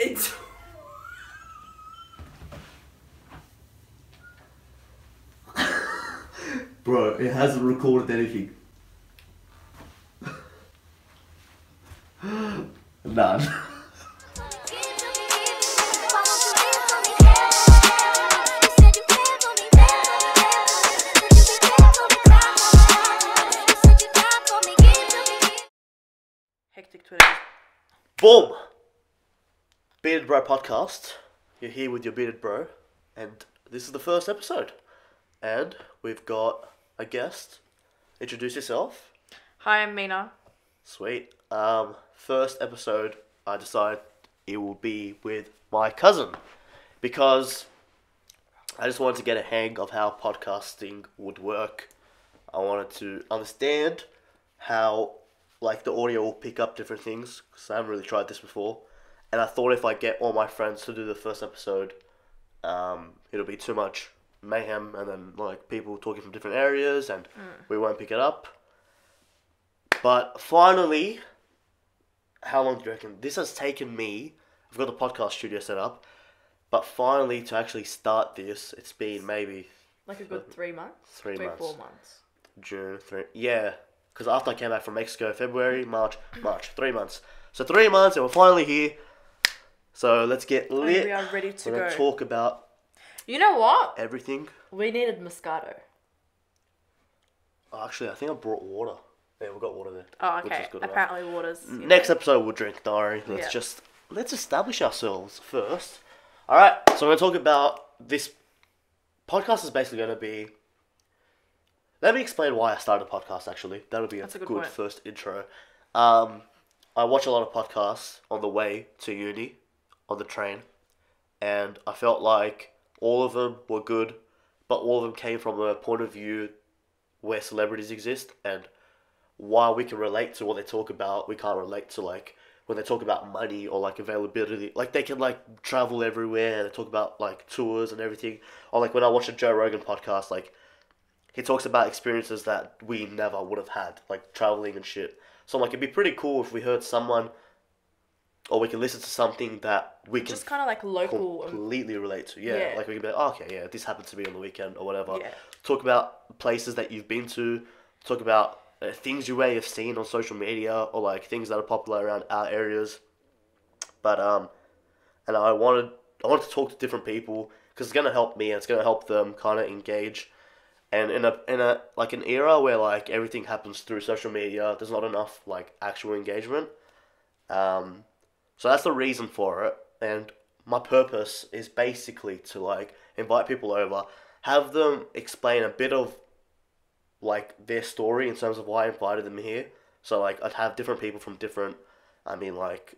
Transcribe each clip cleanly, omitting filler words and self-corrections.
It's... Bro, it hasn't recorded anything. None. Hectic Twitter. Boom! Bearded Bro Podcast. You're here with your bearded bro, and this is the first episode. And we've got a guest. Introduce yourself. Hi, I'm Mina. Sweet. First episode, I decided it will be with my cousin, because I just wanted to get a hang of how podcasting would work. I wanted to understand how, like, the audio will pick up different things, because I haven't really tried this before. And I thought if I get all my friends to do the first episode, it'll be too much mayhem, and then, like, people talking from different areas, and we won't pick it up. But finally, how long do you reckon? This has taken me, I've got the podcast studio set up, but finally to actually start this, it's been maybe... Like a good 3 months? 3 months. 4 months. June, yeah. Because after I came back from Mexico, February, March, 3 months. So 3 months, and we're finally here. So let's get lit. And we are ready to We're go. gonna talk about You know what? everything. We needed Moscato. Oh, actually, I think I brought water. Yeah, we've got water there. Oh, which okay. is good enough. Apparently water's... Next episode we'll drink, don't worry. Yeah. Let's establish ourselves first. Alright, so we're gonna talk about this podcast is basically gonna be... Let me explain why I started a podcast, actually. That'll be a That's a good good point. first intro. I watch a lot of podcasts on the way to uni, on the train, and I felt like all of them were good, but all of them came from a point of view where celebrities exist, and while we can relate to what they talk about, we can't relate to, like, when they talk about money or, like, availability. Like, they can, like, travel everywhere, and they talk about, like, tours and everything. Or, like, when I watch a Joe Rogan podcast, like, he talks about experiences that we never would have had, like, traveling and shit. So, like, it'd be pretty cool if we heard someone, or we can listen to something that we can Just kind of like local... completely relate to. Yeah, like, we can be like, oh, okay, yeah, this happened to me on the weekend, or whatever. Yeah. Talk about places that you've been to, talk about things you may have seen on social media, or, like, things that are popular around our areas. But, and I wanted to talk to different people, because it's going to help me, and it's going to help them kind of engage. And in a like an era where, like, everything happens through social media, there's not enough, like, actual engagement. So that's the reason for it. And my purpose is basically to, like, invite people over, have them explain a bit of, like, their story in terms of why I invited them here. So, like, I'd have different people from different, like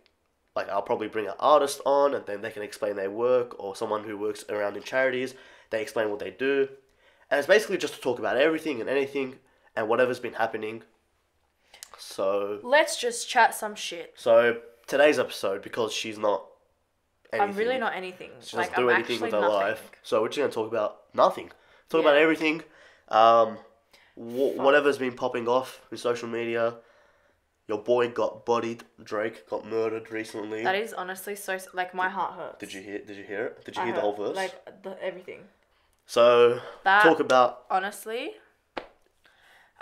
I'll probably bring an artist on, and then they can explain their work, or someone who works around in charities, they explain what they do. And it's basically just to talk about everything and anything and whatever's been happening. So... Let's just chat some shit. So, today's episode, because she's not anything. I'm really not anything. She like, doesn't do I'm anything with her nothing. life. So, we're just going to talk about nothing. Talk Yeah. about everything. Whatever's been popping off in social media. Your boy got bodied. Drake got murdered recently. That is honestly so... Like, my heart hurts. Did you hear it? Did you I hear the whole heard, verse? Like, everything. So, That... talk about... Honestly...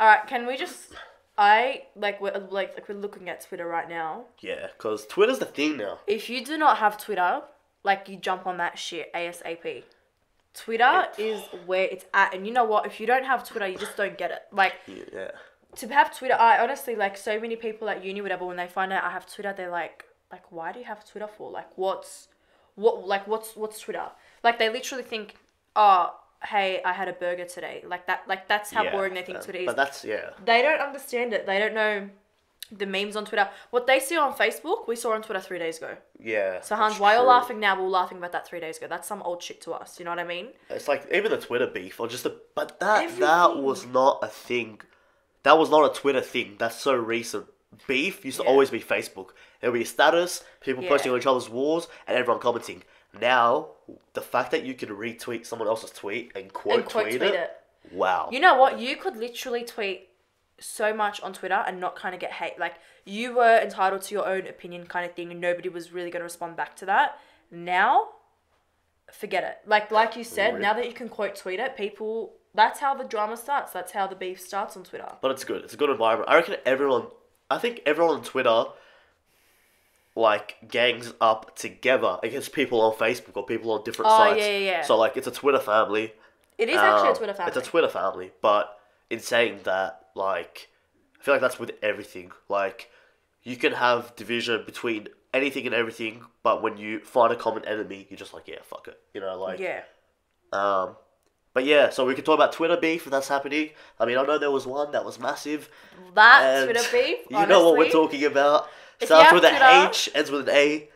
Alright, can we just... we're looking at Twitter right now. Yeah, because Twitter's the thing now. If you do not have Twitter, like, you jump on that shit ASAP. Twitter is where it's at. And you know what? If you don't have Twitter, you just don't get it. Like, Yeah. to have Twitter, I honestly, like, so many people at uni, whatever, when they find out I have Twitter, they're like, why do you have Twitter for? Like, what's Twitter? Like, they literally think, oh, hey, I had a burger today. Like, that's how boring they think Twitter is. But that's, yeah. They don't understand it. They don't know the memes on Twitter. What they see on Facebook, we saw on Twitter 3 days ago. Yeah. So, Hans, why you're laughing now, we were laughing about that 3 days ago. That's some old shit to us. You know what I mean? It's like, even the Twitter beef, or just but that Everything. was not a thing. That was not a Twitter thing. That's so recent. Beef used to always be Facebook. There would be a status, people posting on each other's walls, and everyone commenting. Now, the fact that you can retweet someone else's tweet and quote tweet it. Wow. You know what? You could literally tweet so much on Twitter and not kind of get hate. Like, you were entitled to your own opinion kind of thing, and nobody was really going to respond back to that. Now, forget it. Like you said, now that you can quote tweet it, people, that's how the drama starts. That's how the beef starts on Twitter. But it's good. It's a good environment. I reckon I think everyone on Twitter, like, gangs up together against people on Facebook or people on different sites. Yeah. So, like, it's a Twitter family. It is actually a Twitter family. It's a Twitter family, but in saying that, like, I feel like that's with everything. Like, you can have division between anything and everything, but when you find a common enemy, you're just like, yeah, fuck it. You know, like... Yeah. But yeah, so we can talk about Twitter beef if that's happening. I mean, I know there was one that was massive. That Twitter beef, honestly, you know what we're talking about. Starts with an H, ends with an A.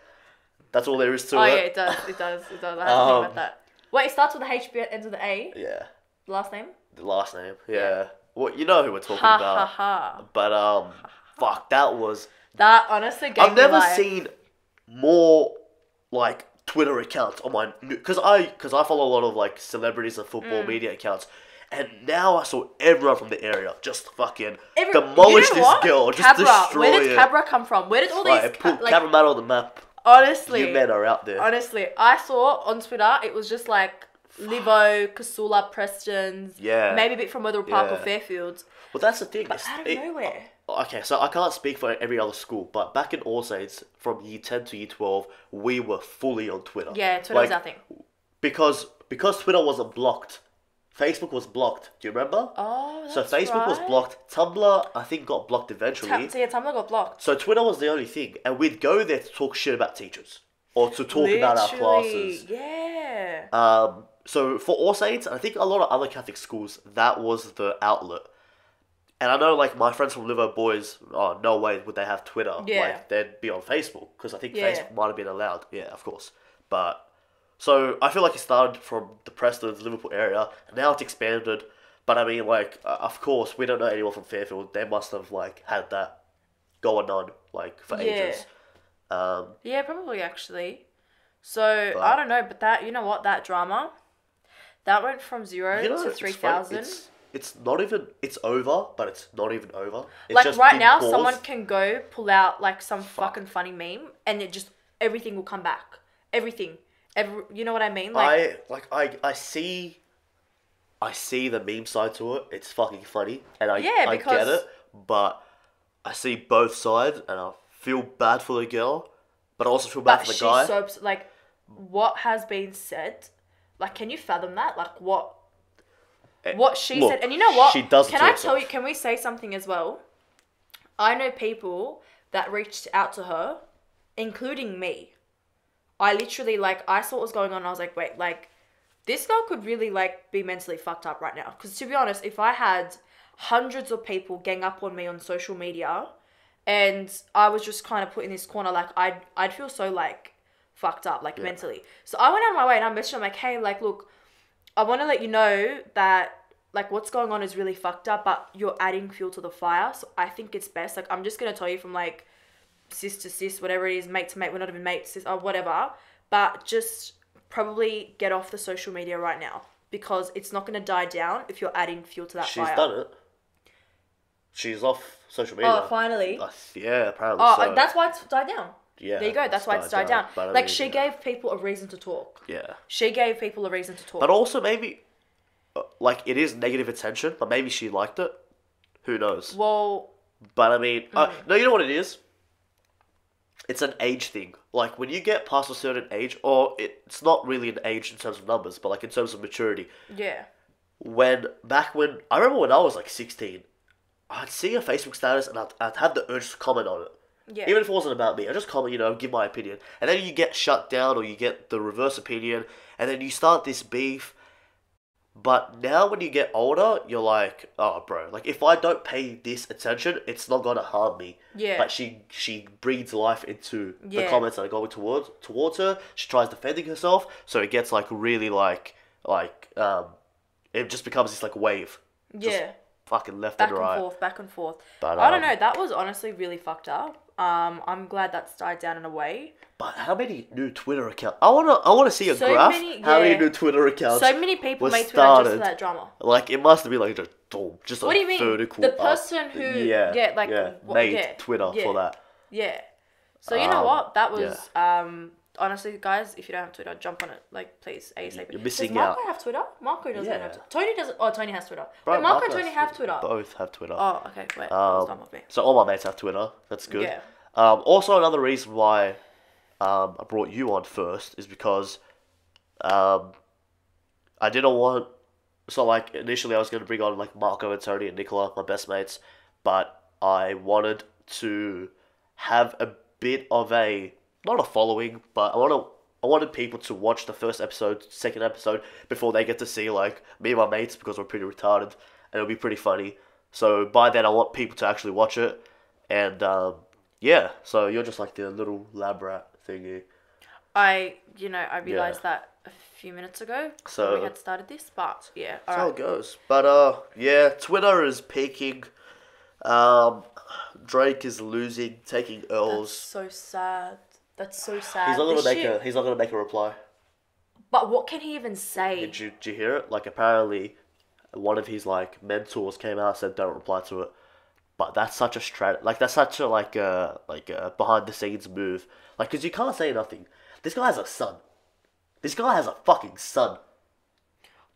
That's all there is to it. Oh yeah, it does. I have to think about that. Wait, it starts with an H, ends with an A? Yeah. The last name? The last name, yeah. Well, you know who we're talking about. But, fuck, that honestly gave I've never me life. seen more, like, Twitter accounts on my... Because I follow a lot of, like, celebrities and football media accounts. And now I saw everyone from the area just fucking demolish this girl. Just destroy Where did Cabra come from? Where did all these... Put Cabra man on the map. Honestly. You men are out there. Honestly, I saw on Twitter, it was just like Livo, Casula, Preston's. Yeah. Maybe a bit from Wetherill Park or Fairfields. Well, that's the thing. But out of nowhere. Okay, so I can't speak for every other school, but back in All Saints, from year 10 to year 12, we were fully on Twitter. Yeah, Twitter was our thing. Because Twitter wasn't blocked, Facebook was blocked. Do you remember? Oh, that's So Facebook was blocked. Tumblr, I think, got blocked eventually. Tumblr got blocked. So Twitter was the only thing, and we'd go there to talk shit about teachers or to talk about our classes. Yeah. So for All Saints, and I think a lot of other Catholic schools, that was the outlet. And I know, like, my friends from Livo boys, oh, no way would they have Twitter. Yeah. Like, they'd be on Facebook, because I think Facebook might have been allowed. Yeah, of course. But, so, I feel like it started from the Preston's, Liverpool area, and now it's expanded. But, I mean, like, of course, we don't know anyone from Fairfield. They must have, like, had that going on, like, for ages. Yeah, probably, actually. So, I don't know, but that, you know what, that drama, that went from 0 to 3,000. It's not even, it's over, but it's not even over. It's like, just right now, paused. someone can go pull out, like, some fucking funny meme, and it just, everything will come back. Everything. You know what I mean? Like, I see the meme side to it. It's fucking funny, and I get it, but I see both sides, and I feel bad for the girl, but I also feel bad for the guy. So, like, what has been said, like, can you fathom that? Like, what she said, and you know what? She does. Can I tell you? Can we say something as well? I know people that reached out to her, including me. I literally, like, I saw what was going on. And I was like, wait, like, this girl could really, like, be mentally fucked up right now. Because to be honest, if I had hundreds of people gang up on me on social media, and I was just kind of put in this corner, like, I'd feel so, like, fucked up, like, mentally. So I went out of my way and I messaged her, like, hey, like, look, I want to let you know that, like, what's going on is really fucked up, but you're adding fuel to the fire. So I think it's best. Like, I'm just going to tell you from, like, sis to sis, whatever it is, mate to mate, we're not even mates, sis, or whatever. But just probably get off the social media right now, because it's not going to die down if you're adding fuel to that fire. She's done it. She's off social media. Oh, finally. Yeah, apparently so. That's why it's died down. Yeah. There you go. That's why it's died down. But like, she gave people a reason to talk. Yeah. She gave people a reason to talk. But also maybe, like, it is negative attention, but maybe she liked it. Who knows? Well. But I mean, no, you know what it is? It's an age thing. Like, when you get past a certain age, or it's not really an age in terms of numbers, but, like, in terms of maturity. Yeah. I remember when I was, like, 16, I'd see a Facebook status and I'd have the urge to comment on it. Yeah. Even if it wasn't about me, I just comment, give my opinion. And then you get shut down, or you get the reverse opinion, and then you start this beef. But now when you get older, you're like, oh, bro, like, if I don't pay this attention, it's not going to harm me. Yeah. But she breathes life into the comments that are going towards her. She tries defending herself, so it gets, like, really, it just becomes this, like, wave. Yeah. Just fucking left and right. Back and forth. But, I don't know, that was honestly really fucked up. I'm glad that's died down in a way. But how many new Twitter accounts? I wanna see a graph. How many new Twitter accounts? So many people made Twitter just for that drama. Like it must be like just what a do you mean? vertical. The person who made Twitter for that. Yeah. So you know what? That was honestly, guys, if you don't have Twitter, jump on it. Like, please, ASAP. You're missing Does Marco out. have Twitter? Marco doesn't have Twitter. Tony doesn't. Oh, Tony has Twitter. Bro, Wait, Marco and Tony have Twitter. Both have Twitter. Oh, okay. Wait, that was dumb of me. So all my mates have Twitter. That's good. Yeah. Also, another reason why I brought you on first is because I didn't want... So, like, initially I was going to bring on, like, Marco and Tony and Nicola, my best mates, but I wanted to have a bit of a... Not a following, but I wanted people to watch the first episode, second episode, before they get to see, like, me and my mates, because we're pretty retarded, and it'll be pretty funny. So, by then, I want people to actually watch it, and, yeah, so you're just like the little lab rat thingy. I realised that a few minutes ago, so we had started this, but, yeah, that's how it goes. But, yeah, Twitter is peaking, Drake is losing, taking L's. That's so sad. That's so sad. He's not gonna make a reply. But what can he even say? Did you hear it? Like apparently, one of his like mentors came out and said don't reply to it. But that's such a that's such a behind the scenes move. Like, cause you can't say nothing. This guy has a son. This guy has a fucking son.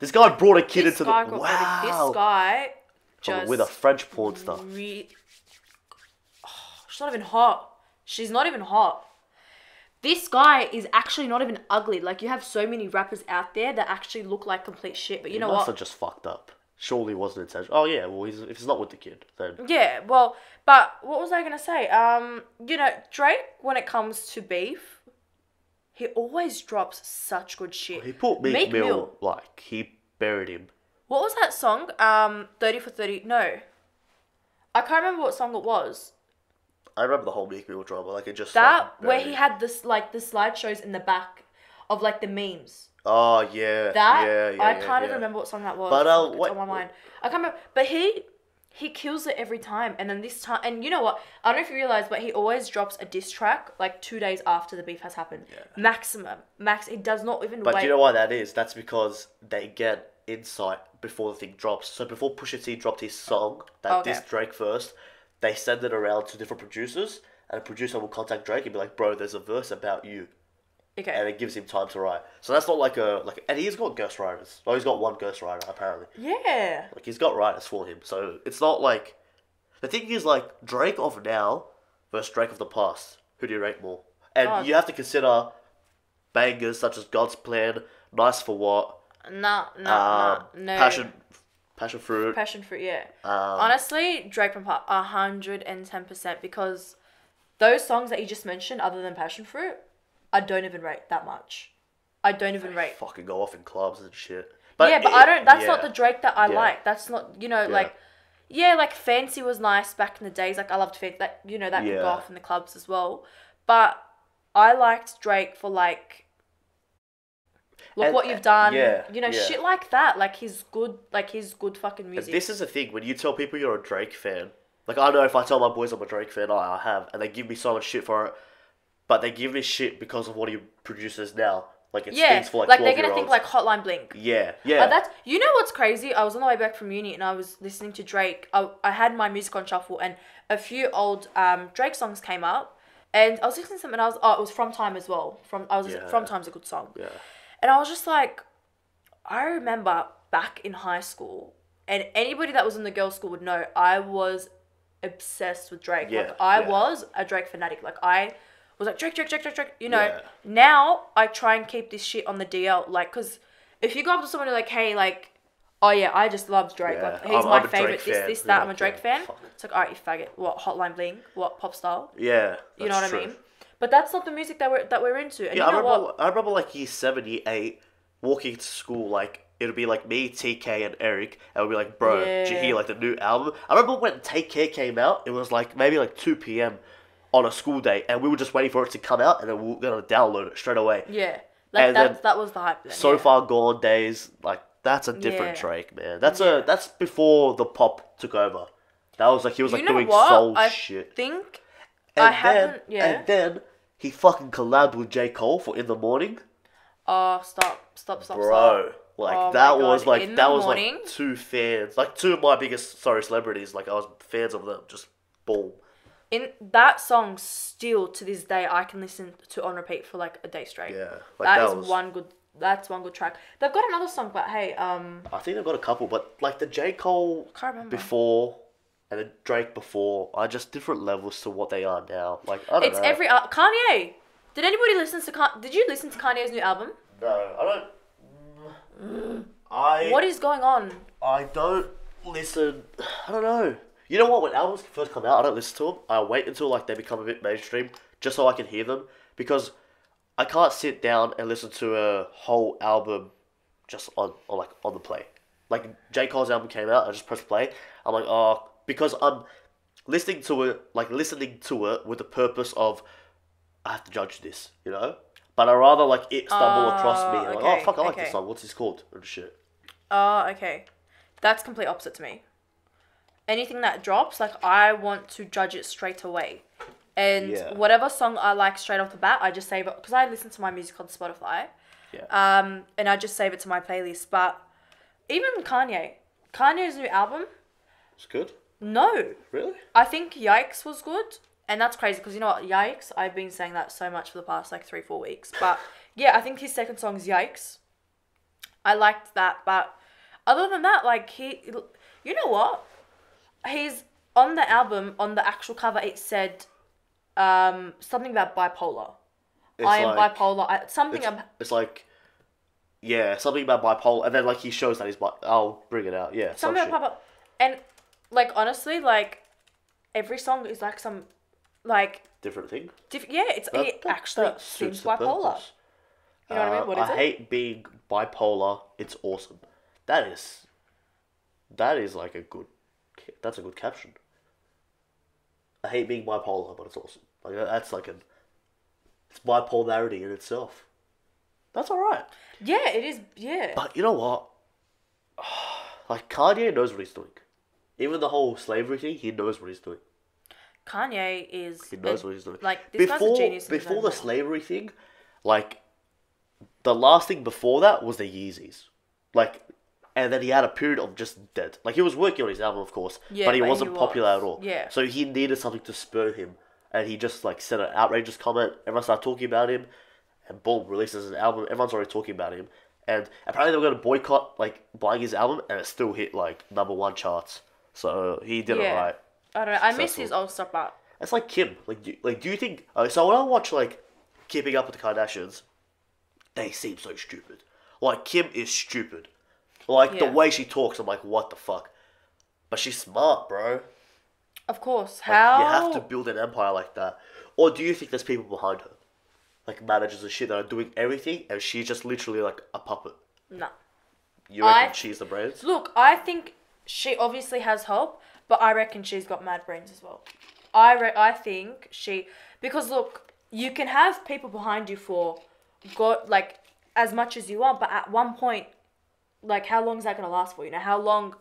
This guy brought a kid into the wow. This guy just with a French porn star. She's not even hot. She's not even hot. This guy is actually not even ugly. Like, you have so many rappers out there that actually look like complete shit. But you know what? He must have just fucked up. Surely wasn't intentional. Oh yeah, well if he's not with the kid, then yeah. Well, but what was I gonna say? Drake, when it comes to beef, he always drops such good shit. He put Meek Mill like he buried him. What was that song? 30 for 30. No, I can't remember what song it was. I remember the whole Meek Mill drama. Like it just where he had this like the slideshows in the back of like the memes. Oh yeah, I can't even remember what song that was. But it's on my mind. I can't remember. But he kills it every time. And then this time, and you know what? I don't know if you realize, but he always drops a diss track like 2 days after the beef has happened. Yeah. Maximum. He does not even wait. But you know why that is? That's because they get insight before the thing drops. So before Pusha T dropped his song that dissed Drake first, they send it around to different producers, and a producer will contact Drake and be like, "Bro, there's a verse about you." Okay. And it gives him time to write. So that's not and he's got ghostwriters. Oh, he's got one ghostwriter apparently. Yeah. Like he's got writers for him. So it's not like the thing is like Drake of now versus Drake of the past. Who do you rate more? And you have to consider bangers such as God's Plan, Nice for What. No. Passion Fruit. Passion Fruit, yeah. Honestly, Drake from 110% because those songs that you just mentioned, other than Passion Fruit, I don't even rate that much. I don't even rate. Fucking go off in clubs and shit. But I don't. That's not the Drake that I like. That's not like Fancy was nice back in the days. Like I loved Fancy. That could go off in the clubs as well. But I liked Drake for like. Look what you've done. Shit like that. Like his good fucking music. And this is the thing when you tell people you're a Drake fan. Like I know if I tell my boys I'm a Drake fan, I have, and they give me so much shit for it. But they give me shit because of what he produces now. Like it speaks for like 12-year-olds. They're gonna think like Hotline Bling. Yeah. That's what's crazy. I was on the way back from uni and I was listening to Drake. I had my music on shuffle and a few old Drake songs came up, and I was listening to them and it was From Time as well. From Time's a good song. Yeah. And I was just like, I remember back in high school, and anybody that was in the girls' school would know I was obsessed with Drake. Yeah. I was a Drake fanatic. Like I was like Drake. Now I try and keep this shit on the DL. Like, cause if you go up to someone and like, hey, like, oh yeah, I just love Drake. Yeah. Like he's my favorite. This, that. Yeah, I'm a Drake fan. Fuck. It's like, alright, you faggot. What Hotline Bling? What Pop Style? Yeah. You know what I mean? But that's not the music that we're into. And I remember like year 7, year 8, walking to school, like, it'll be like me, TK, and Eric, and we'll be like, bro, did you hear like the new album? I remember when Take Care came out, it was like maybe like 2 p.m. on a school day, and we were just waiting for it to come out, and then we were going to download it straight away. Yeah. Like that was the hype then. So Far Gone days, like, that's a different Drake, man. That's before the pop took over. That was like, he was like doing soul shit. I think I haven't. Yeah. And then he fucking collabed with J. Cole for In the Morning. Oh, stop. Bro, like Oh that my God. was like In that the was Morning? like two fans, like two of my biggest celebrities. Like I was fans of them. Just boom. In that song, still to this day, I can listen to on repeat for like a day straight. Yeah, like that is one good. That's one good track. They've got another song, but hey, I think they've got a couple, but like the J. Cole can't remember. before and the Drake before are just different levels to what they are now. Like I don't It's know. every Kanye. Did anybody listen to Did you listen to Kanye's new album? No, I don't. I What is going on? I don't listen. I don't know. You know what? When albums first come out, I don't listen to them. I wait until like they become a bit mainstream, just so I can hear them. Because I can't sit down and listen to a whole album just on the play. Like J. Cole's album came out, I just press play. I'm like, oh, because I'm listening to it with the purpose of I have to judge this, you know. But I rather like it stumble across me. And okay, like, oh fuck, I like okay. this song. What's this called? And shit. Oh, okay. That's complete opposite to me. Anything that drops, like I want to judge it straight away. And Yeah. whatever song I like straight off the bat, I just save it because I listen to my music on Spotify. Yeah. And I just save it to my playlist. But even Kanye's new album, It's good. no. Really? I think Yikes was good. And that's crazy because you know what? Yikes, I've been saying that so much for the past like 3-4 weeks. But yeah, I think his second song is Yikes. I liked that. But other than that, like you know what? He's on the album, on the actual cover, it said something about bipolar. I am bipolar. It's like, yeah, something about bipolar, and then like he shows that he's I'll bring it out. Yeah, something about bipolar. And like honestly, like every song is like some like different thing. Yeah, he actually that suits seems the bipolar. purpose. You know what I mean? What is I it? hate being bipolar. It's awesome. That is like that's a good caption. I hate being bipolar, but it's awesome. Like that's like it's bipolarity in itself. That's alright. Yeah, it is. Yeah. But you know what? Like Kanye knows what he's doing. Even the whole slavery thing, he knows what he's doing. Kanye is. He knows what he's doing. Like this guy's a genius. Before the slavery thing, like the last thing before that was the Yeezys. Like, and then he had a period of just dead. Like he was working on his album, of course, Yeah, but he wasn't popular at all. Yeah. So he needed something to spur him, and he just like said an outrageous comment. Everyone started talking about him, and boom, releases an album. Everyone's already talking about him, and apparently they were going to boycott like buying his album, and it still hit like #1 charts. So he did it right. I don't know. I miss Successful. his old stuff, but It's like Kim. Do you think? So when I watch like Keeping Up with the Kardashians, they seem so stupid. Like Kim is stupid. Like the Yeah. way she talks, I'm like, what the fuck? But she's smart, bro. of course, Like, how you have to build an empire like that. Or do you think there's people behind her, like managers and shit that are doing everything, and she's just literally like a puppet? No. You reckon she's the brains? Look, I think she obviously has help, but I reckon she's got mad brains as well. I think because look, you can have people behind you for God, like as much as you want, but at one point, like how long is that gonna last for? You know, how long?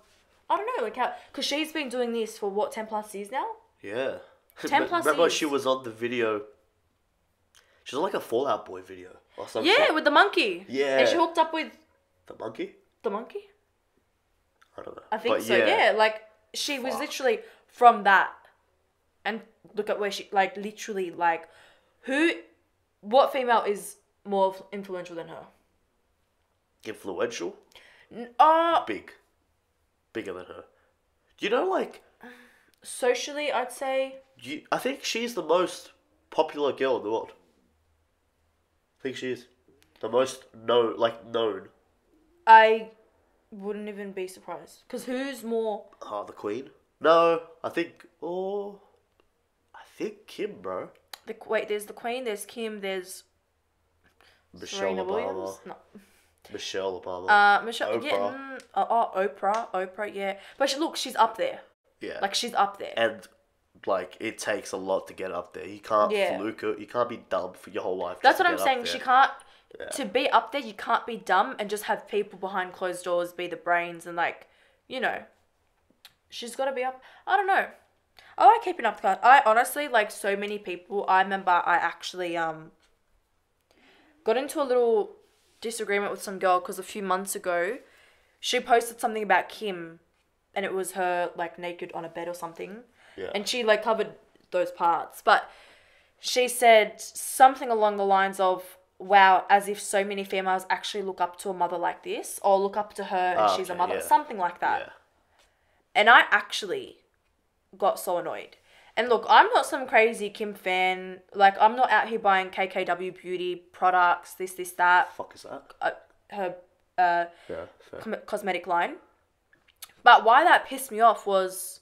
I don't know, like how, because she's been doing this for what 10+ years now. Yeah. 10+ Remember years. she was on the video. She was on like a Fallout Boy video or something. Yeah, with the monkey. Yeah. And she hooked up with The monkey? the monkey. I don't know. I think But so. Yeah, like she was literally from that, and look at where she like literally like what female is more influential than her? Influential? Uh, Bigger than her. You know, like, socially, I'd say. I think she's the most popular girl in the world. I think she is. The most known. I wouldn't even be surprised. Because who's more... Oh, the Queen? No, I think Kim, bro. Wait, there's the Queen, there's Kim, there's... Michelle Serena Obama. Williams? No. Michelle Obama. Michelle... Oprah. Yeah, Oprah, yeah. But she's up there. Yeah. Like, she's up there. And, like, it takes a lot to get up there. You can't fluke it. You can't be dumb for your whole life. That's what I'm saying. She can't... Yeah. To be up there, you can't be dumb and just have people behind closed doors be the brains and, like, you know. She's got to be up... I don't know. I like keeping up with cards. I honestly, like, so many people. I remember I actually got into a little disagreement with some girl because a few months ago she posted something about Kim, and it was her like naked on a bed or something. Yeah. And she like covered those parts, but she said something along the lines of, wow, as if so many females actually look up to a mother like this, or look up to her and she's a mother, something like that. Yeah. And I actually got so annoyed. And look, I'm not some crazy Kim fan. Like, I'm not out here buying KKW beauty products, this, that. Fuck is that? Her Yeah, fair. cosmetic line. But why that pissed me off was,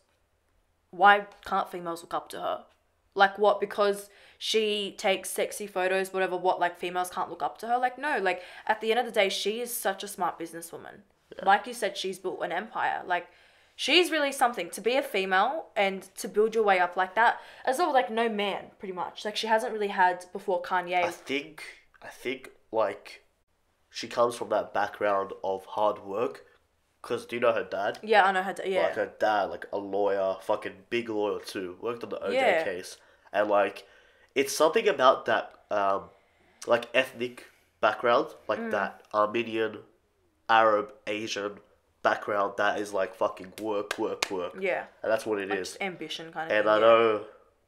why can't females look up to her? Like, what? Because she takes sexy photos, whatever, what, like, females can't look up to her? Like, no. Like, at the end of the day, she is such a smart businesswoman. Yeah. Like you said, she's built an empire. Like, she's really something. To be a female and to build your way up like that, as though, like, no man, pretty much. Like, she hasn't really had before Kanye. I think, like, she comes from that background of hard work. Because do you know her dad? Yeah, I know her dad, yeah. Like, her dad, like, a lawyer, fucking big lawyer too. Worked on the OJ case. And, like, it's something about that, like, ethnic background. Like, that Armenian, Arab, Asian background that is, like, fucking work. Yeah. And that's what it like is. Just ambition kind of and thing.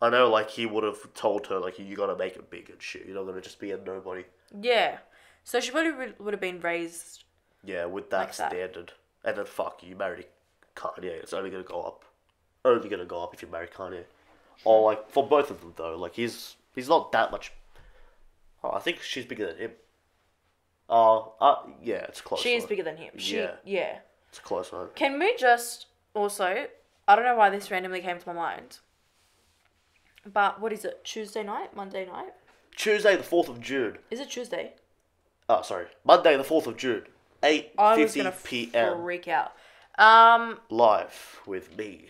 I know, like, he would have told her, like, you gotta make it big and shit. You're not gonna just be a nobody. Yeah. So she probably would have been raised... Yeah, with that like standard. And then, fuck, you married Kanye. It's only gonna go up. Only gonna go up if you marry Kanye. Or, like, for both of them, though. Like, he's not that much... Oh, I think she's bigger than him. Yeah, it's close. She is bigger than him. Yeah. It's a close one. Can we just also... I don't know why this randomly came to my mind. But, what is it? Tuesday night? Monday night? Tuesday the 4th of June. Is it Tuesday? Oh, sorry. Monday the 4th of June. 8:50 p.m. Freak out. Live with me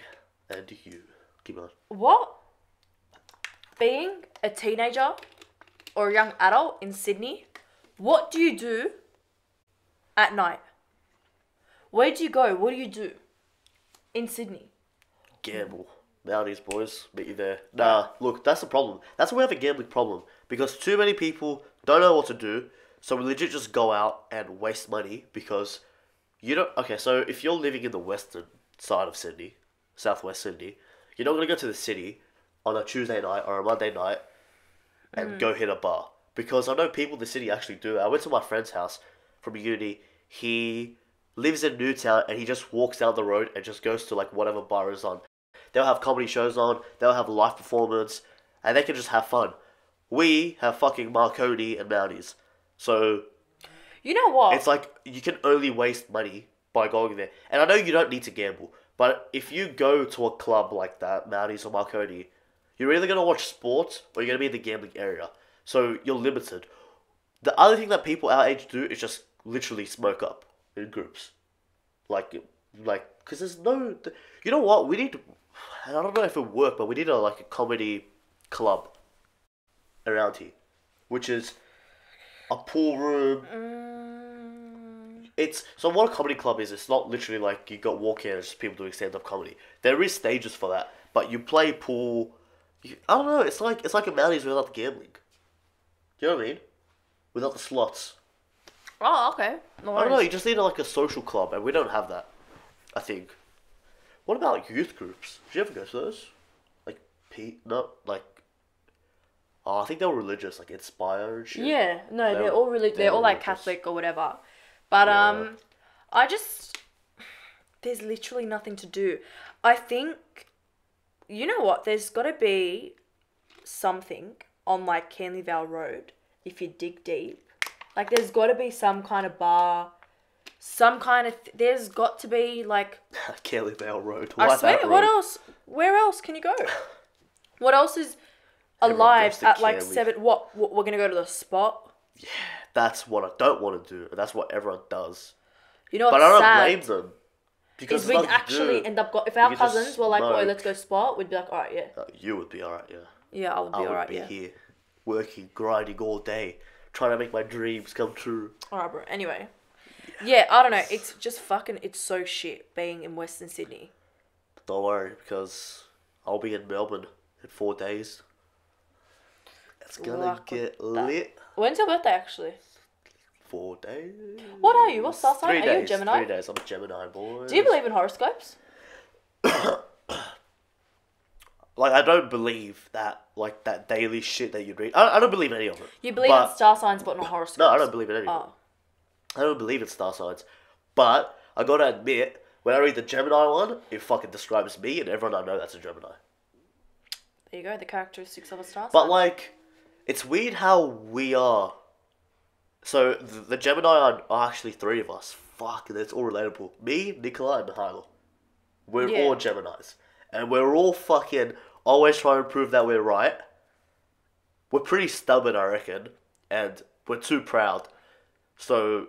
and you. Keep on. What? Being a teenager or a young adult in Sydney, what do you do at night? Where do you go? What do you do in Sydney? Gamble. Nowadays, boys. Meet you there. Nah, look, that's the problem. That's why we have a gambling problem. Because too many people don't know what to do. So we legit just go out and waste money because you don't... Okay, so if you're living in the western side of Sydney, southwest Sydney, you're not going to go to the city on a Tuesday night or a Monday night and go hit a bar. Because I know people in the city actually do it. I went to my friend's house from uni. He lives in Newtown and he just walks down the road and just goes to like whatever bar is on. They'll have comedy shows on. They'll have live performance. And they can just have fun. We have fucking Marconi and Mounties. So, you know what? It's like you can only waste money by going there. And I know you don't need to gamble, but if you go to a club like that, Mounties or Marconi, you're either going to watch sports or you're going to be in the gambling area. So you're limited. The other thing that people our age do is just literally smoke up in groups. Like, because there's no... You know what? We need... I don't know if it would work, but we need a comedy club around here. Which is... a pool room. It's so what a comedy club is. It's not literally like you walk in and it's just people doing stand up comedy. There is stages for that, but you play pool. I don't know. It's like a Mounties without the gambling. Do you know what I mean? Without the slots. Oh, okay. No worries. I don't know. You just need a social club, and we don't have that. I think. What about youth groups? Did you ever go to those? Oh, I think they were religious, like Inspire and shit. Yeah, no, they're all really, they're all like Catholic or whatever. But there's literally nothing to do. I think, you know what? There's got to be something on like Canley Vale Road if you dig deep. Like, there's got to be some kind of bar, some kind of. There's got to be like. Canley Vale Road. I swear. What else? Where else can you go? What else is alive at like 7? What? We're gonna go to the spot? Yeah, that's what I don't want to do. That's what everyone does. You know what's but I don't sad? blame them. Because we'd actually end up if our cousins were like, "Oh, let's go spot," we'd be like, "All right, yeah." You would be alright, yeah. Yeah, I would be alright, yeah. I would be here, working, grinding all day, trying to make my dreams come true. Alright, bro. Anyway, yeah, I don't know. It's just fucking. It's so shit being in Western Sydney. Don't worry, because I'll be in Melbourne in 4 days. It's gonna Luck get with that. lit. When's your birthday, actually? 4 days. What are you? What star sign? 3 Are days. you a Gemini? 3 days. I'm a Gemini, boy. Do you believe in horoscopes? Like, I don't believe that, like, that daily shit that you read. I don't believe in any of it. You believe in star signs, but not horoscopes? No, I don't believe in any of it. I don't believe in star signs. But I gotta admit, when I read the Gemini one, it fucking describes me and everyone I know that's a Gemini. There you go, the characteristics of a star sign. But, like, it's weird how we are. So, the Gemini are actually 3 of us. Fuck, and it's all relatable. Me, Nicola, and Mihailo. We're all Geminis. And we're all fucking always trying to prove that we're right. We're pretty stubborn, I reckon. And we're too proud. So...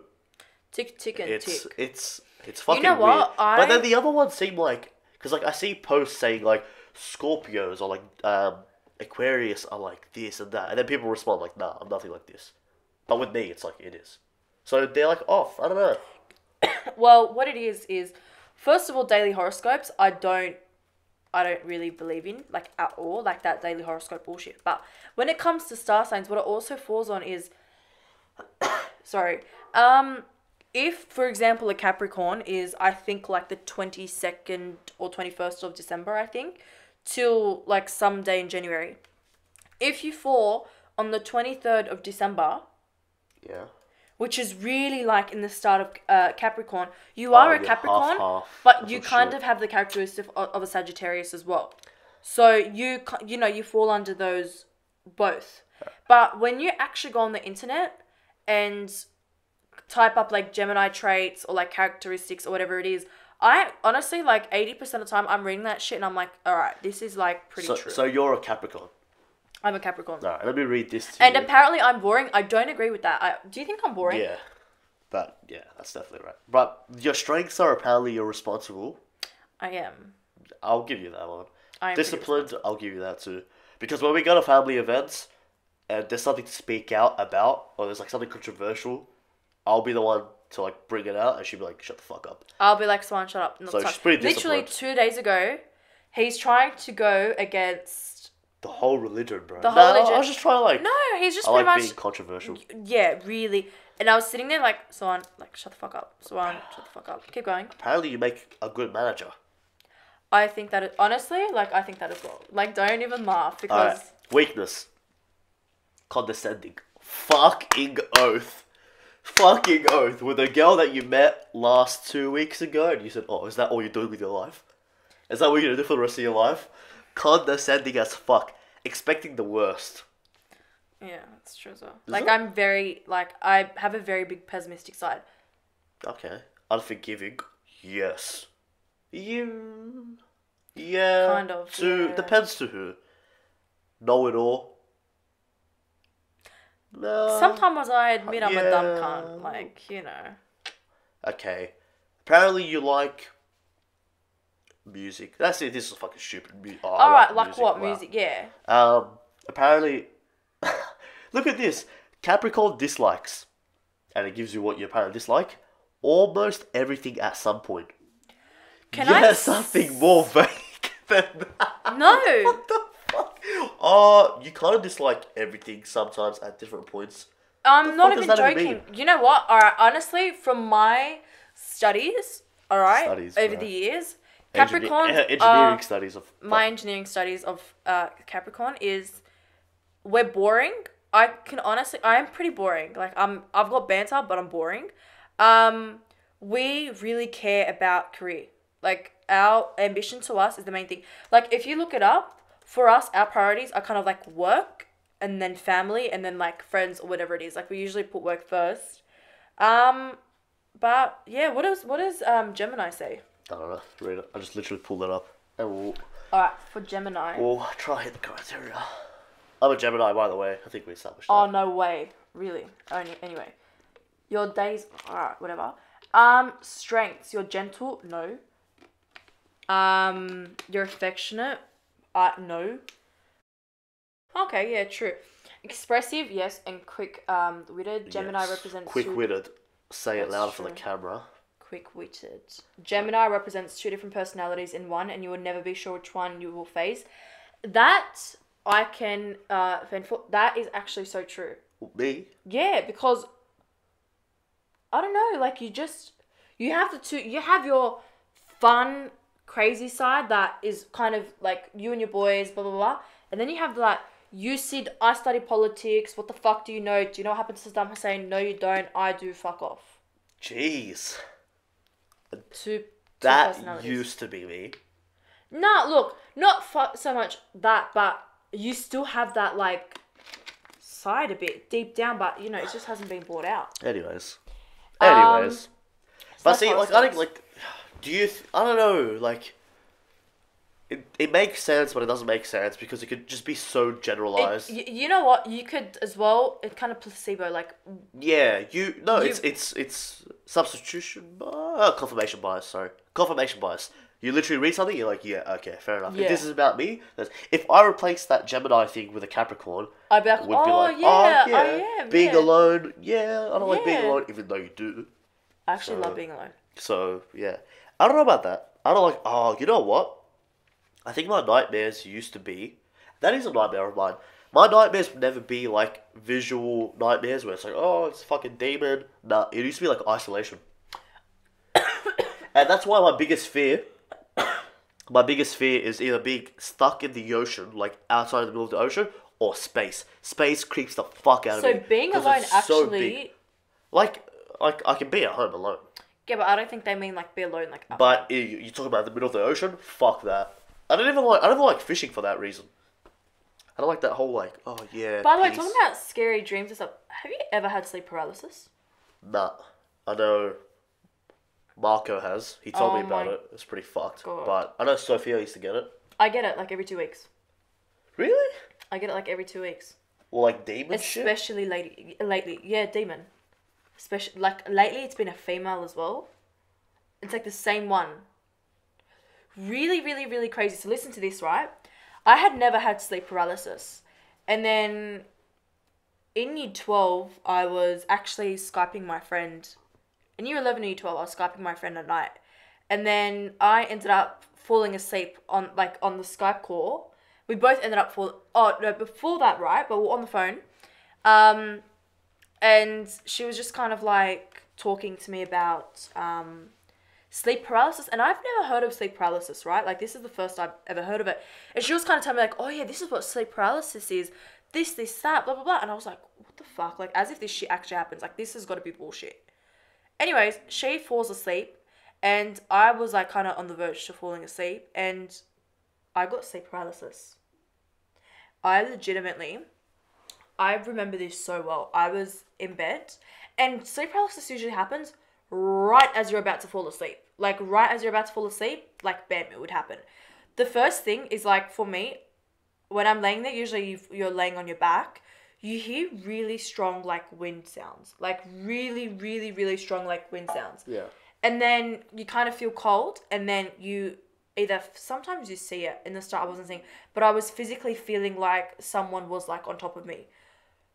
Tick, tick, and tick. It's fucking you know what? weird. But then the other ones seem like... Because, like, I see posts saying, like, Scorpios or, like, Aquarius are like this and that. And then people respond like, nah, I'm nothing like this. But with me, it's like, it is. So they're, like, off. I don't know. Well, what it is... First of all, daily horoscopes, I don't really believe in, like, at all, like that daily horoscope bullshit. But when it comes to star signs, what it also falls on is, if, for example, a Capricorn is, I think, like, the 22nd or 21st of December, I think, till, like, some day in January. If you fall on the 23rd of December... Yeah. Which is really like in the start of Capricorn. You are a Capricorn, but you kind of have the characteristic of a Sagittarius as well. So you fall under those both. But when you actually go on the internet and type up like Gemini traits or like characteristics or whatever it is, I honestly, like 80% of the time I'm reading that shit and I'm like, all right, this is like pretty true. So you're a Capricorn. I'm a Capricorn. Alright, let me read this to you. And apparently I'm boring. I don't agree with that. Do you think I'm boring? Yeah. But, yeah, that's definitely right. But your strengths are apparently you're responsible. I am. I'll give you that one. I am Disciplined, I'll give you that too. Because when we go to family events and there's something to speak out about, or there's like something controversial, I'll be the one to like bring it out and she'll be like, shut the fuck up. I'll be like, Swan, shut up. So she's pretty disciplined. Literally 2 days ago, he's trying to go against... The whole religion, bro. The whole religion. I was just trying to like... No, he's just I pretty like much... being controversial. Yeah, really. And I was sitting there like, Swan, like, shut the fuck up. Swan, shut the fuck up. Keep going. Apparently you make a good manager. I think that... Honestly, like, I think that as well. Like, don't even laugh because... Alright. Weakness. Condescending. Fucking oath. Fucking oath. With a girl that you met last 2 weeks ago and you said, oh, is that all you're doing with your life? Is that what you're going to do for the rest of your life? Condescending as fuck. Expecting the worst. Yeah, that's true as well. Like, I'm very... Like, I have a very big pessimistic side. Okay. Unforgiving. Yes. Yeah. Kind of. Yeah. Depends to who. Know it all. No. Sometimes I admit I'm a dumb cunt. Like, you know. Okay. Apparently you like... music. That's it. This is fucking stupid. Alright, like what? Wow. Music, yeah. Apparently... Look at this. Capricorn dislikes. And it gives you what you apparently dislike. Almost everything at some point. Something more vague than that. No. What the fuck? You kind of dislike everything sometimes at different points. I'm not even joking. You know what? Alright, honestly, from my studies, over the years... Capricorn engineering studies of my engineering studies of Capricorn is we're boring. I am pretty boring. Like I've got banter, but I'm boring. We really care about career. Like our ambition to us is the main thing. Like if you look it up, for us, our priorities are kind of like work and then family and then like friends or whatever it is. Like we usually put work first. But yeah, what does Gemini say? I don't know. Read it. I just literally pulled it up. Alright, for Gemini. We'll try to hit the criteria. I'm a Gemini, by the way. I think we established that. Oh, no way. Really? Anyway. Your days... Alright, whatever. Strengths. You're gentle? No. You're affectionate? No. Okay, yeah, true. Expressive? Yes. And quick-witted. Gemini represents... Quick-witted. Say it louder for true. the camera. quick-witted. Gemini represents two different personalities in one, and you will never be sure which one you will face. That I can fend for. That is actually so true. Me? Yeah, because I don't know, like you have your fun, crazy side that is kind of like you and your boys, blah blah blah, and then you have that. You said, I study politics. What the fuck do you know? Do you know what happened to Saddam Hussein? No, you don't. I do. Fuck off. Jeez. Two That personalities. used to be me. Nah, look, not so much that, but you still have that, like, side a bit deep down, but, you know, it just hasn't been brought out. Anyways. So But see, like, I think, like, I don't know, like, it makes sense, but it doesn't make sense because it could just be so generalized. You know what? You could as well. It kind of placebo, like. Yeah, it's substitution, confirmation bias. Sorry, confirmation bias. You literally read something, you're like, yeah, okay, fair enough. Yeah. If this is about me, if I replace that Gemini thing with a Capricorn, I'd be like, being alone, yeah, I don't like being Yeah. alone, even though you do. I actually love being alone. So yeah, I don't know about that. I don't like. Oh, you know what? I think my nightmares used to be. That is a nightmare of mine. My nightmares would never be like visual nightmares where it's like, oh, it's a fucking demon. Nah, it used to be like isolation. And that's why my biggest fear is either being stuck in the ocean, like outside in the middle of the ocean, or space. Space creeps the fuck out of me. So being 'cause alone it's so big. actually. Like I can be at home alone. Yeah, but I don't think they mean like be alone, like. But you talk about the middle of the ocean? Fuck that. I don't even like fishing for that reason. I don't like that whole like, oh yeah. By the way, peace. talking about scary dreams and stuff, have you ever had sleep paralysis? Nah. I know Marco has. He told me Oh about my it. It's pretty fucked. God. But I know Sophia used to get it. I get it like every 2 weeks. Really? I get it like every 2 weeks. Or like demon shit? Especially lately. Yeah, demon. Especially like lately, it's been a female as well. It's like the same one. Really, really, really crazy. So listen to this, right? I had never had sleep paralysis. And then in year 12, I was actually Skyping my friend. In year 11 or year 12, I was Skyping my friend at night. And then I ended up falling asleep on the Skype call. We both ended up before that, right? But we were on the phone. And she was just kind of like talking to me about sleep paralysis, and I've never heard of sleep paralysis, right? Like, this is the first I've ever heard of it. And she was kind of telling me, like, oh yeah, this is what sleep paralysis is. This, that, blah, blah, blah. And I was like, what the fuck? Like, as if this shit actually happens. Like, this has got to be bullshit. Anyways, she falls asleep, and I was, like, kind of on the verge to falling asleep, and I got sleep paralysis. I remember this so well. I was in bed, and sleep paralysis usually happens right as you're about to fall asleep. Like, right as you're about to fall asleep, like, bam, it would happen. The first thing is, like, for me, when I'm laying there, usually you're laying on your back, you hear really strong, like, wind sounds. Like, really, really, really strong, like, wind sounds. Yeah. And then you kind of feel cold, and then you sometimes you see it. In the start, I wasn't seeing, but I was physically feeling like someone was, like, on top of me.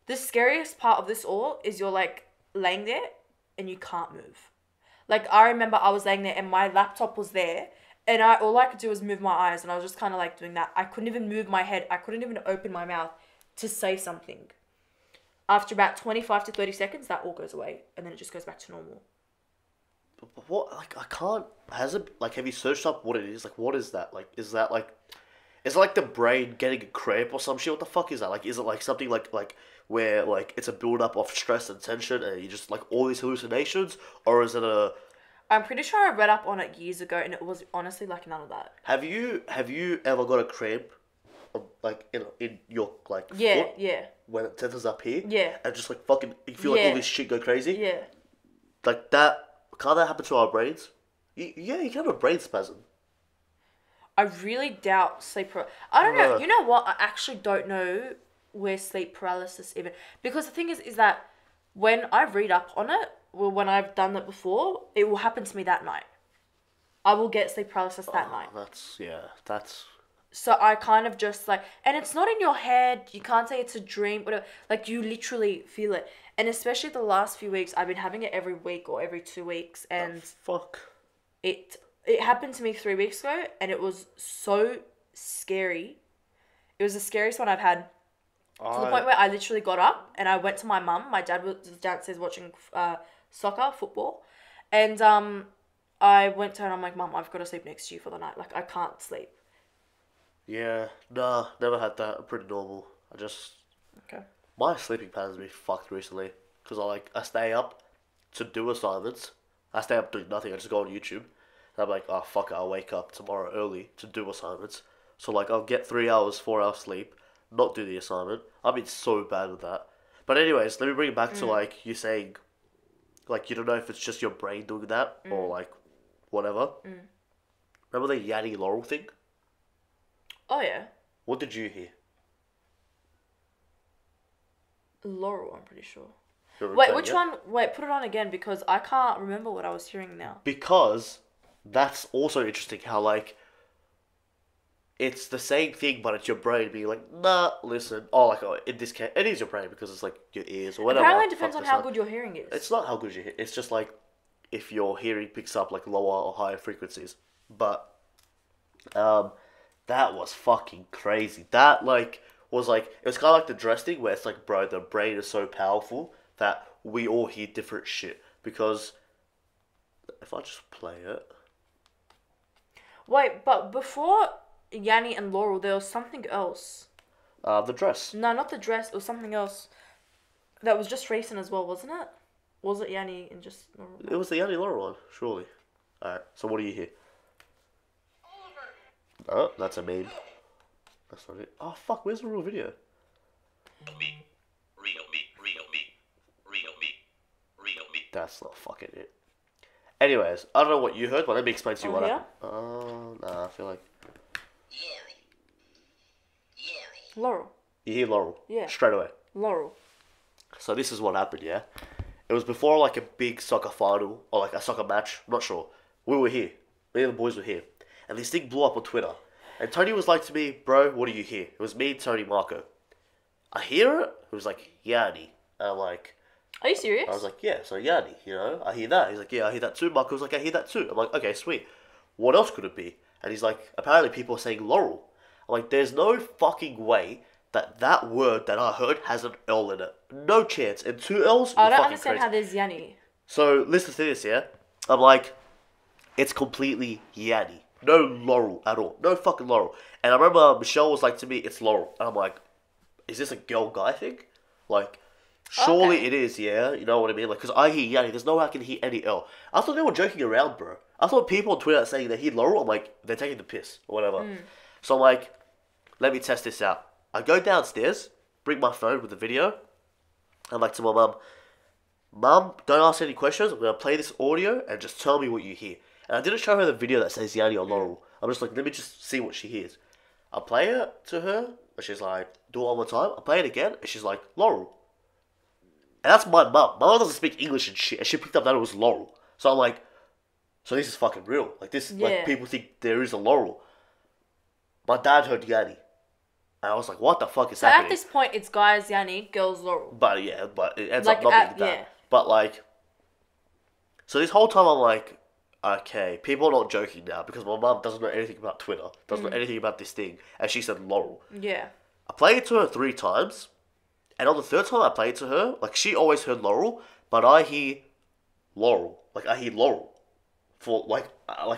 The scariest part of this all is you're, like, laying there, and you can't move. Like, I remember I was laying there and my laptop was there, and all I could do was move my eyes, and I was just kind of like doing that. I couldn't even move my head. I couldn't even open my mouth to say something. After about 25 to 30 seconds, that all goes away, and then it just goes back to normal. But what, like, I can't, have you searched up what it is? Like, what is that? Like, is that, like, is it like the brain getting a cramp or some shit? What the fuck is that? Like, is it, like, something like where, like, it's a build-up of stress and tension and you just, like, all these hallucinations? Or is it I'm pretty sure I read up on it years ago, and it was honestly, like, none of that. Have you ever got a cramp, like, in your, like, foot? Yeah. When it tethers up here? Yeah. And just, like, fucking, you feel like all this shit go crazy? Yeah. Like, that, can't that happen to our brains? Yeah, you can have a brain spasm. I really doubt sleep paralysis. I don't know. You know what? I actually don't know where sleep paralysis even... Because the thing is that when I read up on it, well, when I've done it before, it will happen to me that night. I will get sleep paralysis that night. That's... So I kind of just, like... And it's not in your head. You can't say it's a dream. Whatever. Like, you literally feel it. And especially the last few weeks, I've been having it every week or every 2 weeks, and Fuck. it happened to me 3 weeks ago, and it was so scary. It was the scariest one I've had. To the point where I literally got up and I went to my mum. My dad was downstairs watching football, and I went to her and I'm like, Mum, I've got to sleep next to you for the night. Like, I can't sleep. Yeah, nah, never had that. I'm pretty normal. Okay. My sleeping pattern's been fucked recently. Because I stay up to do assignments. I stay up doing nothing. I just go on YouTube. And I'm like, oh, fuck it. I'll wake up tomorrow early to do assignments. So, I'll get 3 hours, 4 hours sleep. Not do the assignment. I've been so bad with that. But anyways, let me bring it back to, you saying, you don't know if it's just your brain doing that or, whatever. Remember the yanny laurel thing? Oh, yeah. What did you hear? Laurel, I'm pretty sure. You're Wait, repeating which it? one? Wait, put it on again because I can't remember what I was hearing now. Because that's also interesting how, it's the same thing, but it's your brain being like, nah, listen. In this case, it is your brain because it's your ears or whatever. Apparently, it depends Fuck on this how up. good your hearing is. It's not how good you hear. It's just if your hearing picks up lower or higher frequencies. But that was fucking crazy. That was it was kind of like the dress thing where it's bro, the brain is so powerful that we all hear different shit. Because if I just play it, Wait, but before yanny and laurel, there was something else. the dress. No, not the dress. It was something else that was just recent as well, wasn't it? Was it yanny and just laurel? It was the yanny laurel one, surely. Alright, so what do you hear? Oh, that's a meme. That's not it. Oh fuck, where's the real video? Me. Real me. Real me. Real me. Real me. That's not fucking it. Anyways, I don't know what you heard, but let me explain to you what yeah? happened. Nah, I feel like... Laurel. You hear Laurel. Yeah. Straight away. Laurel. So this is what happened, yeah? It was before a big soccer final, or a soccer match, I'm not sure. We were here. Me and the boys were here. And this thing blew up on Twitter. And Tony was like to me, bro, what do you hear? It was me, Tony, Marco. I hear it. It was yanny. And I'm like... Are you serious? I was like, yeah, so yanny, I hear that. He's like, yeah, I hear that too. Marco was like, I hear that too. I'm like, okay, sweet. What else could it be? And he's like, apparently people are saying laurel. I'm like, there's no fucking way that word that I heard has an L in it. No chance. And 2 L's? I You're don't fucking understand crazy. how there's yanny. So, listen to this, yeah? I'm like, it's completely yanny. No laurel at all. No fucking laurel. And I remember Michelle was like to me, it's laurel. And I'm like, is this a girl-guy thing? Surely Okay. it is, yeah? You know what I mean? Because I hear yanny. There's no way I can hear any L. I thought they were joking around, bro. I thought people on Twitter saying they hear laurel, I'm like, they're taking the piss or whatever. So I'm like, let me test this out. I go downstairs, bring my phone with the video. I'm like to my mum, Mum, don't ask any questions. I'm going to play this audio and just tell me what you hear. And I didn't show her the video that says yanny or laurel. I'm just like, let me just see what she hears. I play it to her, and she's like, do it one more time. I play it again, and she's like, laurel. And that's my mum. My mum doesn't speak English and shit, and she picked up that it was laurel. So I'm like, so this is fucking real. Yeah. People think there is a laurel. My dad heard yanny. And I was like, what the fuck is So happening? at this point, it's guys yanny, girls laurel. But yeah, it ends up not being that. yeah. But so this whole time I'm like, okay, people are not joking now because my mum doesn't know anything about Twitter, doesn't know anything about this thing, and she said laurel. Yeah. I played it to her 3 times, and on the 3rd time I played it to her, she always heard laurel, but I hear laurel. I hear laurel. For Wait,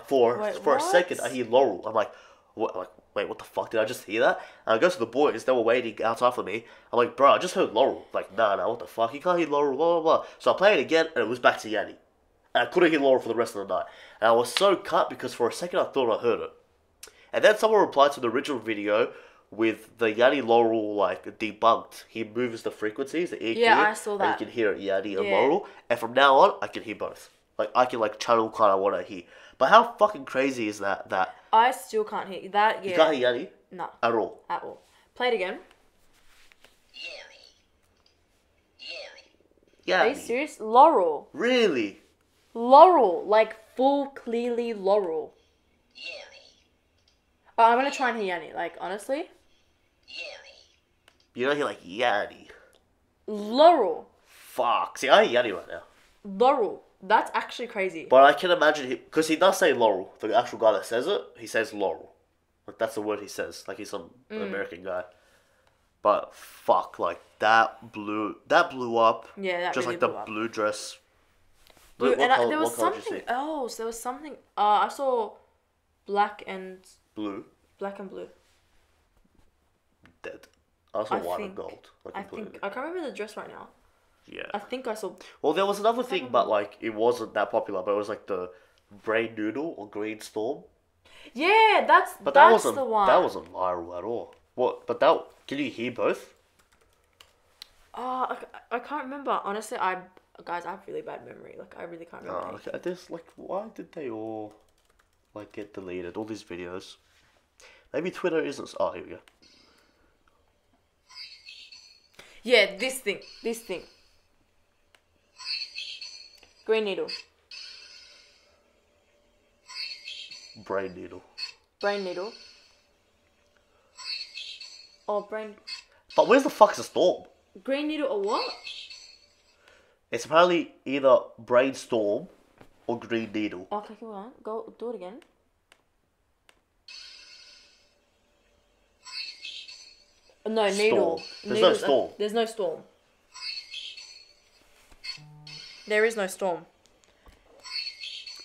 for a what? second I hear laurel. I'm like, what? Wait, what the fuck? Did I just hear that? And I go to the boys, they were waiting outside for me. I'm like, bro, I just heard laurel. Nah, what the fuck? You can't hear laurel, blah, blah, blah. So I played it again, and it was back to yanny. And I couldn't hear laurel for the rest of the night. And I was so cut because for a second I thought I heard it. And then someone replied to the original video with the yanny laurel debunked. He moves the frequencies, the EQ. Yeah, I saw that. And you can hear it yanny and Yeah. laurel. And from now on, I can hear both. I can channel kind of what I hear. But how fucking crazy is that I still can't hear that. Yeah. you can't hear yanny No. at all? At all. Play it again. Yeah. Are you serious? Laurel. Really? Laurel. Full, clearly Laurel. Oh, I'm gonna try and hear yanny. Honestly. You don't hear yanny. Laurel. Fuck. See, I hate Yanny right now. Laurel. That's actually crazy. But I can imagine because he does say Laurel. The actual guy that says it, he says Laurel. Like that's the word he says. Like he's some American guy. But fuck, like that blew up. Yeah, that just really like the blew up. blue dress. Blue, What and colour- there was what colour did you something see? else. There was something. I saw black and Blue. blue. Dead. I saw I white and think- gold. Like I completely. think I can't remember the dress right now. Yeah. I think I saw. Well, there was another thing, but like it wasn't that popular. But it was like the brain noodle or green storm. Yeah, that's But that's that wasn't the one. that wasn't viral at all. What? But that can you hear both? I can't remember. Honestly, guys, I have really bad memory. Like I really can't remember. Oh, okay. There's like, why did they all like get deleted? All these videos. Maybe Twitter isn't. Oh, here we go. Yeah, this thing. Green needle. Brain needle. Brain needle. Oh, brain. But where's the fuck's the storm? Green needle or what? It's apparently either brainstorm or green needle. Okay, come on. Go do it again. No, needle. Storm. There's no Needle's storm. There's no storm. There is no storm.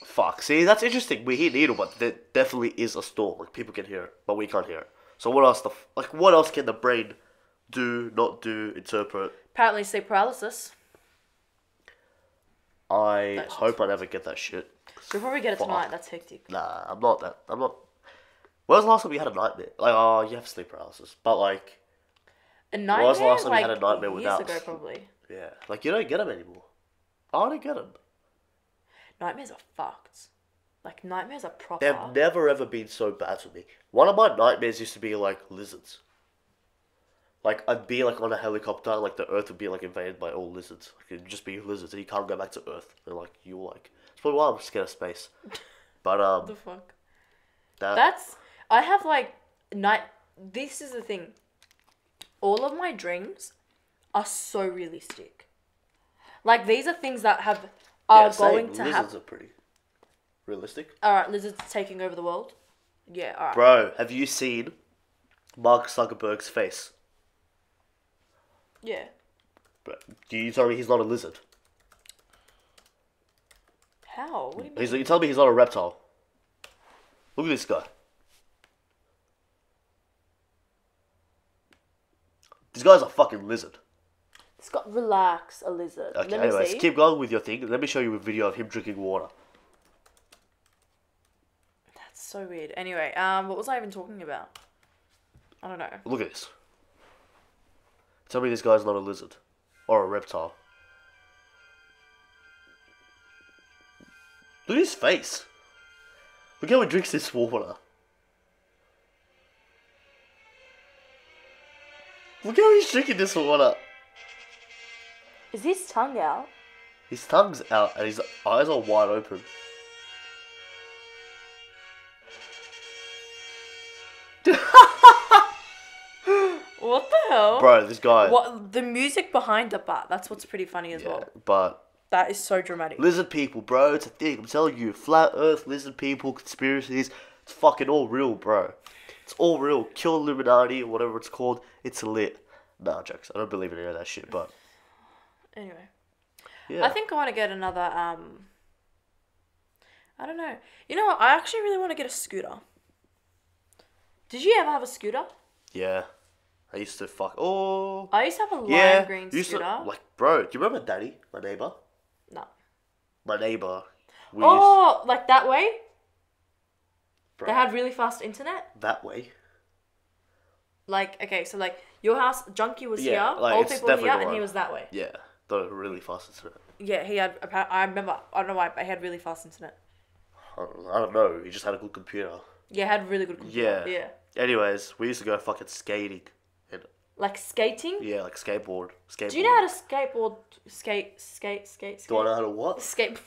Fuck. See, that's interesting. We hear needle, but there definitely is a storm. Like people can hear it, but we can't hear it. So what else? What else can the brain do, not do, interpret? Apparently, sleep paralysis. I That shit's hope I never get that shit. You'll probably get it Fuck. tonight. That's hectic. Nah, I'm not that. I'm not. When was the last time you had a nightmare? Like, oh, you have sleep paralysis, but like, A nightmare. was the last time you like, had a nightmare years without? ago, probably. yeah, like you don't get them anymore. I don't get them. Nightmares are fucked. Like nightmares are proper. They've never ever been so bad for me. One of my nightmares used to be like lizards. Like I'd be like on a helicopter, and, like the Earth would be like invaded by all lizards. Like, it'd just be lizards, and you can't go back to Earth. And like you like, it's probably why I'm scared of space. But the fuck. that That's. I have like night. This is the thing. All of my dreams are so realistic. Like these are things that are going to lizards happen. are pretty realistic. Alright, lizards taking over the world. Yeah, alright. Bro, have you seen Mark Zuckerberg's face? Yeah. Bro, do you tell me he's not a lizard? How? What do you mean? You tell me he's not a reptile? Look at this guy. This guy's a fucking lizard. It's got relax a lizard. Okay, Let me anyways, see. keep going with your thing. Let me show you a video of him drinking water. That's so weird. Anyway, what was I even talking about? I don't know. Look at this. Tell me this guy's not a lizard. Or a reptile. Look at his face. Look how he drinks this water. Look how he's drinking this water. Is his tongue out? His tongue's out and his eyes are wide open. What the hell? Bro, this guy. What the music behind it, but that's what's pretty funny as Yeah, well. but That is so dramatic. lizard people, bro, it's a thing. I'm telling you, flat Earth, lizard people, conspiracies, it's fucking all real, bro. It's all real. Kill Illuminati or whatever it's called. It's lit. Nah, jokes. I don't believe in any of that shit, but Anyway, yeah. I think I want to get another. I don't know. You know what? I actually really want to get a scooter. Did you ever have a scooter? Yeah. I used to fuck. Oh. I used to have a lime Yeah. green Used to, scooter. like, bro, do you remember Danny, my neighbor? No. My neighbor. We Oh, like that way? bro, They had really fast internet? that way. Like, okay, so like your house, Junkie was Yeah, here, like, old it's people were definitely here, the and he one. was that way. Yeah. The really fast internet. Yeah, he had, I remember, I don't know why, but he had really fast internet. I don't know. He just had a good computer. Yeah, had really good computer. Yeah. Yeah. Anyways, we used to go fucking skating. And, Like skating? yeah, like skateboard. Do you know how to skateboard, skate? Do I know how to what? Skate.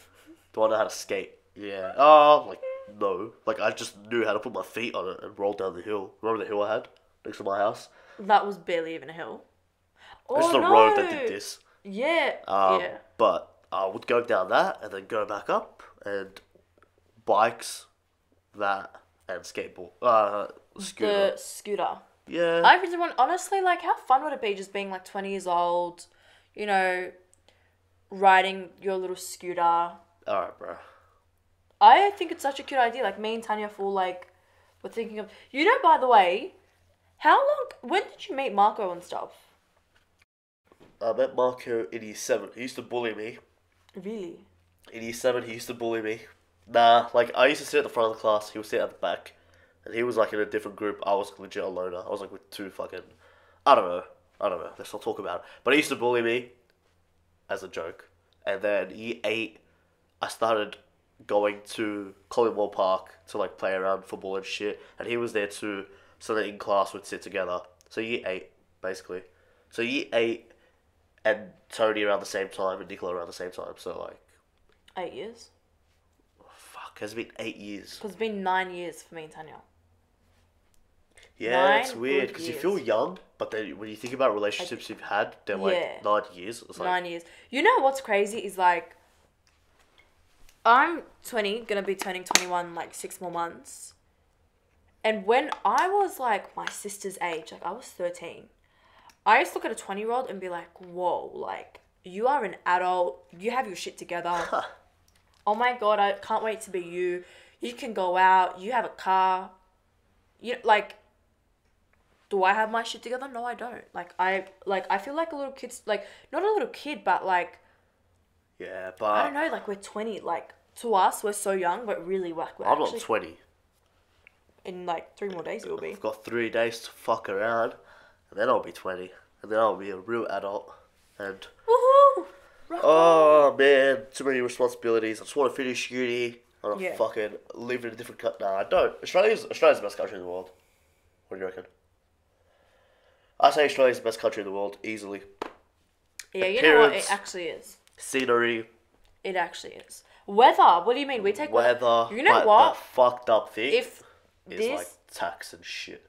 Do I know how to skate? Yeah. Oh, like, no. Like, I just knew how to put my feet on it and roll down the hill. Remember the hill I had next to my house? That was barely even a hill. It's Oh, the no. road that did this. Yeah. Yeah. But I would go down that and then go back up and bikes, that and skateboard, scooter. The scooter. Yeah. I really want, honestly, like, how fun would it be just being like 20 years old, you know, riding your little scooter? Alright, bro. I think it's such a cute idea. Like, me and Tanya feel like we're thinking of, you know, by the way, when did you meet Marco and stuff? I met Marco in year 7. He used to bully me. Really? In year 7, he used to bully me. Nah, like, I used to sit at the front of the class, he would sit at the back. And he was, like, in a different group. I was legit a loner. I was, like, with two fucking... I don't know. Let's not talk about it. But he used to bully me as a joke. And then year 8, I started going to Collingwood Park to, like, play around football and shit. And he was there too, so that in class we'd sit together. So year 8, basically. So year 8 and Tony around the same time and Nicola around the same time. So, like... 8 years? Fuck, has been 8 years. Because it's been 9 years for me and Tanya. Yeah, it's 9 weird good because you years. feel young, but then when you think about relationships you've had, they're like Yeah. 9 years. It's like, 9 years. You know what's crazy is like, I'm 20, gonna be turning 21 like 6 more months. And when I was like my sister's age, like I was 13, I used to look at a 20-year-old and be like, whoa, like you are an adult, you have your shit together. Oh my God, I can't wait to be you. You can go out, you have a car. You like, do I have my shit together? No, I don't. I feel like a little kid's, like, not a little kid, but like, yeah, I but don't know, like we're 20, like to us we're so young, but really like we're I'm actually not 20. in like 3 more days it will be. I've got 3 days to fuck around, and then I'll be 20, and then I'll be a real adult. And Woohoo! Rock on. oh man, too many responsibilities. I just want to finish uni. I want to Yeah. fucking live in a different country. Nah, I don't. Australia's the best country in the world. What do you reckon? I say Australia's the best country in the world, easily. Yeah, you know what? appearance. It actually is. Scenery, It actually is. Weather. What do you mean? We take weather. You know but what? The fucked up thing If is this, like tax and shit.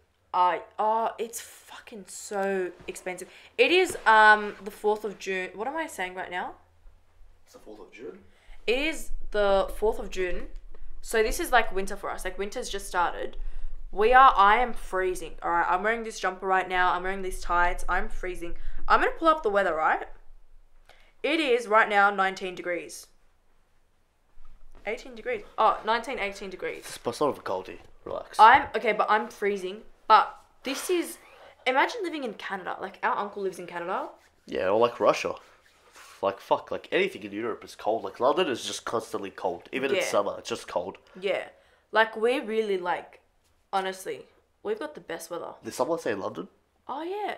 it's fucking so expensive. It is the 4th of June. What am I saying right now? It's the 4th of June. It is the 4th of June. So this is like winter for us. Like winter's just started. I am freezing. All right. I'm wearing this jumper right now. I'm wearing these tights. I'm freezing. I'm going to pull up the weather, right? It is right now 19 degrees. 18 degrees. Oh, 19, 18 degrees. But it's not a coldie. Relax. But I'm freezing. But this is, imagine living in Canada. Like our uncle lives in Canada. Yeah, or like Russia. Like, fuck, like anything in Europe is cold. Like, London is just constantly cold. Even in Yeah. summer, it's just cold. Yeah. Like we're really like, honestly, we've got the best weather. Did someone say London? Oh yeah.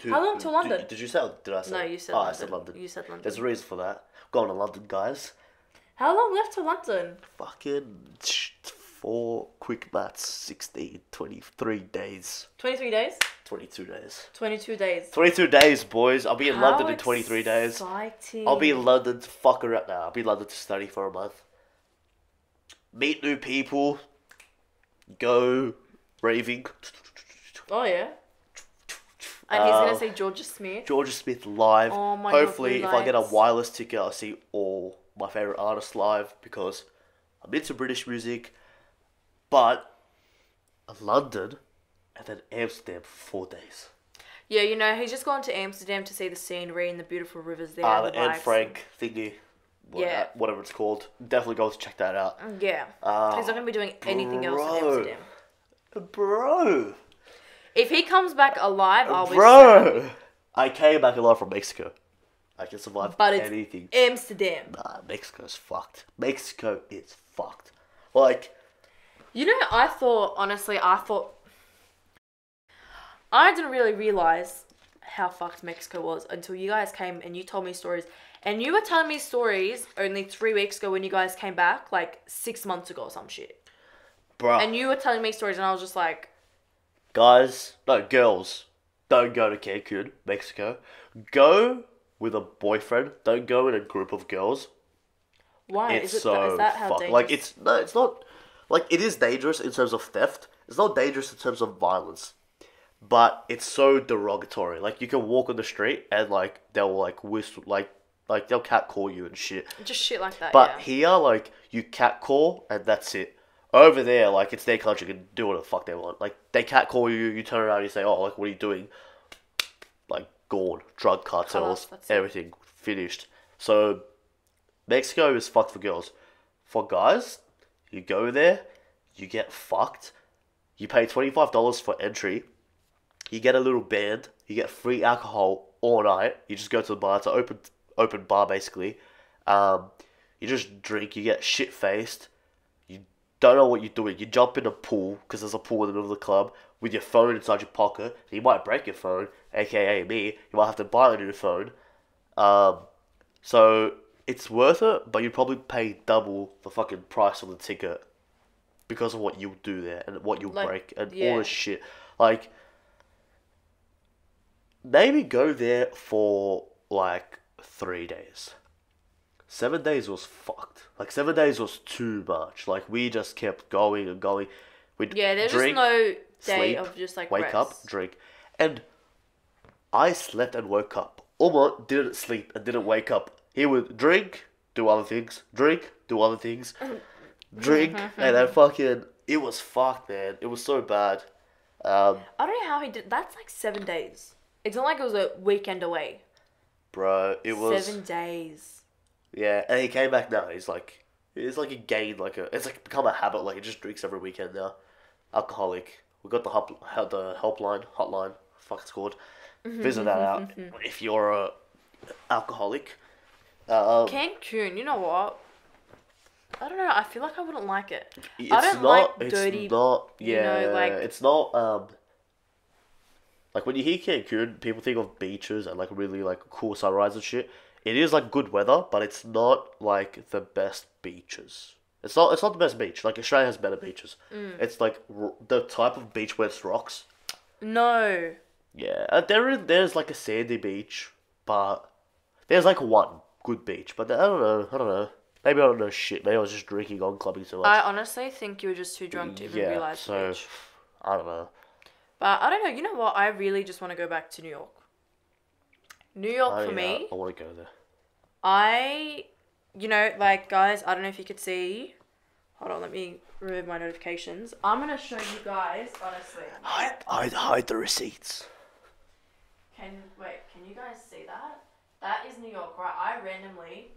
Who- How long to London? Did you say, or did I say? No, you said Oh, London. I said London. You said London. There's a reason for that. Going to London, guys. How long left to London? Fucking 4 quick maths, 16, 23 days. 23 days? 22 days. 22 days. 22 days, boys. I'll be in London in 23 days. Exciting. I'll be in London to fuck around. Nah, I'll be in London to study for a month. Meet new people. Go raving. Oh yeah. And he's gonna see Georgia Smith. Georgia Smith live. Oh my God, Hopefully, blue if I get a lights. wireless ticket, I'll see all my favourite artists live because I'm into British music. But London and then Amsterdam for 4 days. Yeah, you know, he's just gone to Amsterdam to see the scenery and the beautiful rivers there. The and the Anne lights. Frank thingy. Yeah. Whatever it's called. Definitely go to check that out. Yeah. He's not gonna be doing anything else in bro. Amsterdam. Bro. If he comes back alive, I'll be so Bro. I came back alive from Mexico. I can survive But it's anything. Amsterdam. Nah, Mexico's fucked. Mexico is fucked. Like, You know, I thought I didn't really realize how fucked Mexico was until you guys came and you told me stories. And you were telling me stories only 3 weeks ago when you guys came back, like 6 months ago or some shit. bro. And you were telling me stories and I was just like, Girls, don't go to Cancun, Mexico. Go with a boyfriend. Don't go in a group of girls. why? It's is so that how fucked. dangerous? Like, it's not, like, it is dangerous in terms of theft. It's not dangerous in terms of violence. but it's so derogatory. Like you can walk on the street and like they'll like whistle like they'll catcall you and shit. Just shit like that. But Yeah. here, like you catcall and that's it. Over there, like it's their country, can do what the fuck they want. Like they catcall you, you turn around and you say, "Oh, like what are you doing?" Like gone, drug cartels, That's it. everything finished. So Mexico is fucked for girls. For guys, you go there, you get fucked. You pay $25 for entry. You get a little band. You get free alcohol all night. You just go to the bar. It's an open bar basically. You just drink. You get shit faced. You don't know what you're doing. You jump in a pool because there's a pool in the middle of the club with your phone inside your pocket. You might break your phone, aka me. You might have to buy a new phone. So it's worth it, but you probably pay double the fucking price of the ticket because of what you do there and what you Like, break and yeah. all this shit. Like, maybe go there for like 3 days. 7 days was fucked. Like 7 days was too much. Like we just kept going and going. We'd Yeah, there's drink, just no day sleep, of just like wake rest. up, drink, and I slept and woke up. Umar didn't sleep and didn't wake up. He would drink, do other things, drink, do other things, drink, and then fucking, it was fucked, man. It was so bad. I don't know how he did. That's like 7 days. It's not like it was a weekend away. Bro, it was 7 days. yeah. And he came back now. He's like he gained like it's like become a habit. Like he just drinks every weekend now. Alcoholic. We got the hotline. Fuck, it's called. Visit that out if you're a alcoholic. Cancun, you know what? I don't know. I feel like I wouldn't like it. It's I don't not. like It's dirty. not. you Yeah, know, like- it's not. Like when you hear Cancun, people think of beaches and like really like cool sunrise and shit. It is like good weather, but it's not like the best beaches. It's not. It's not the best beach. Like Australia has better beaches. It's like the type of beach where it's rocks. No. Yeah, there's like a sandy beach, but there's like one good beach. But I don't know. Maybe I don't know shit. Maybe I was just drinking on clubbing so much. I honestly think you were just too drunk to even yeah, realize so which. I don't know. But I don't know. You know what? I really just want to go back to New York. New York for me. I want to go there. You know, like, guys, I don't know if you could see. Hold on, let me remove my notifications. I'm going to show you guys, honestly. Hide the receipts. Can you guys see that? That is New York, right? I randomly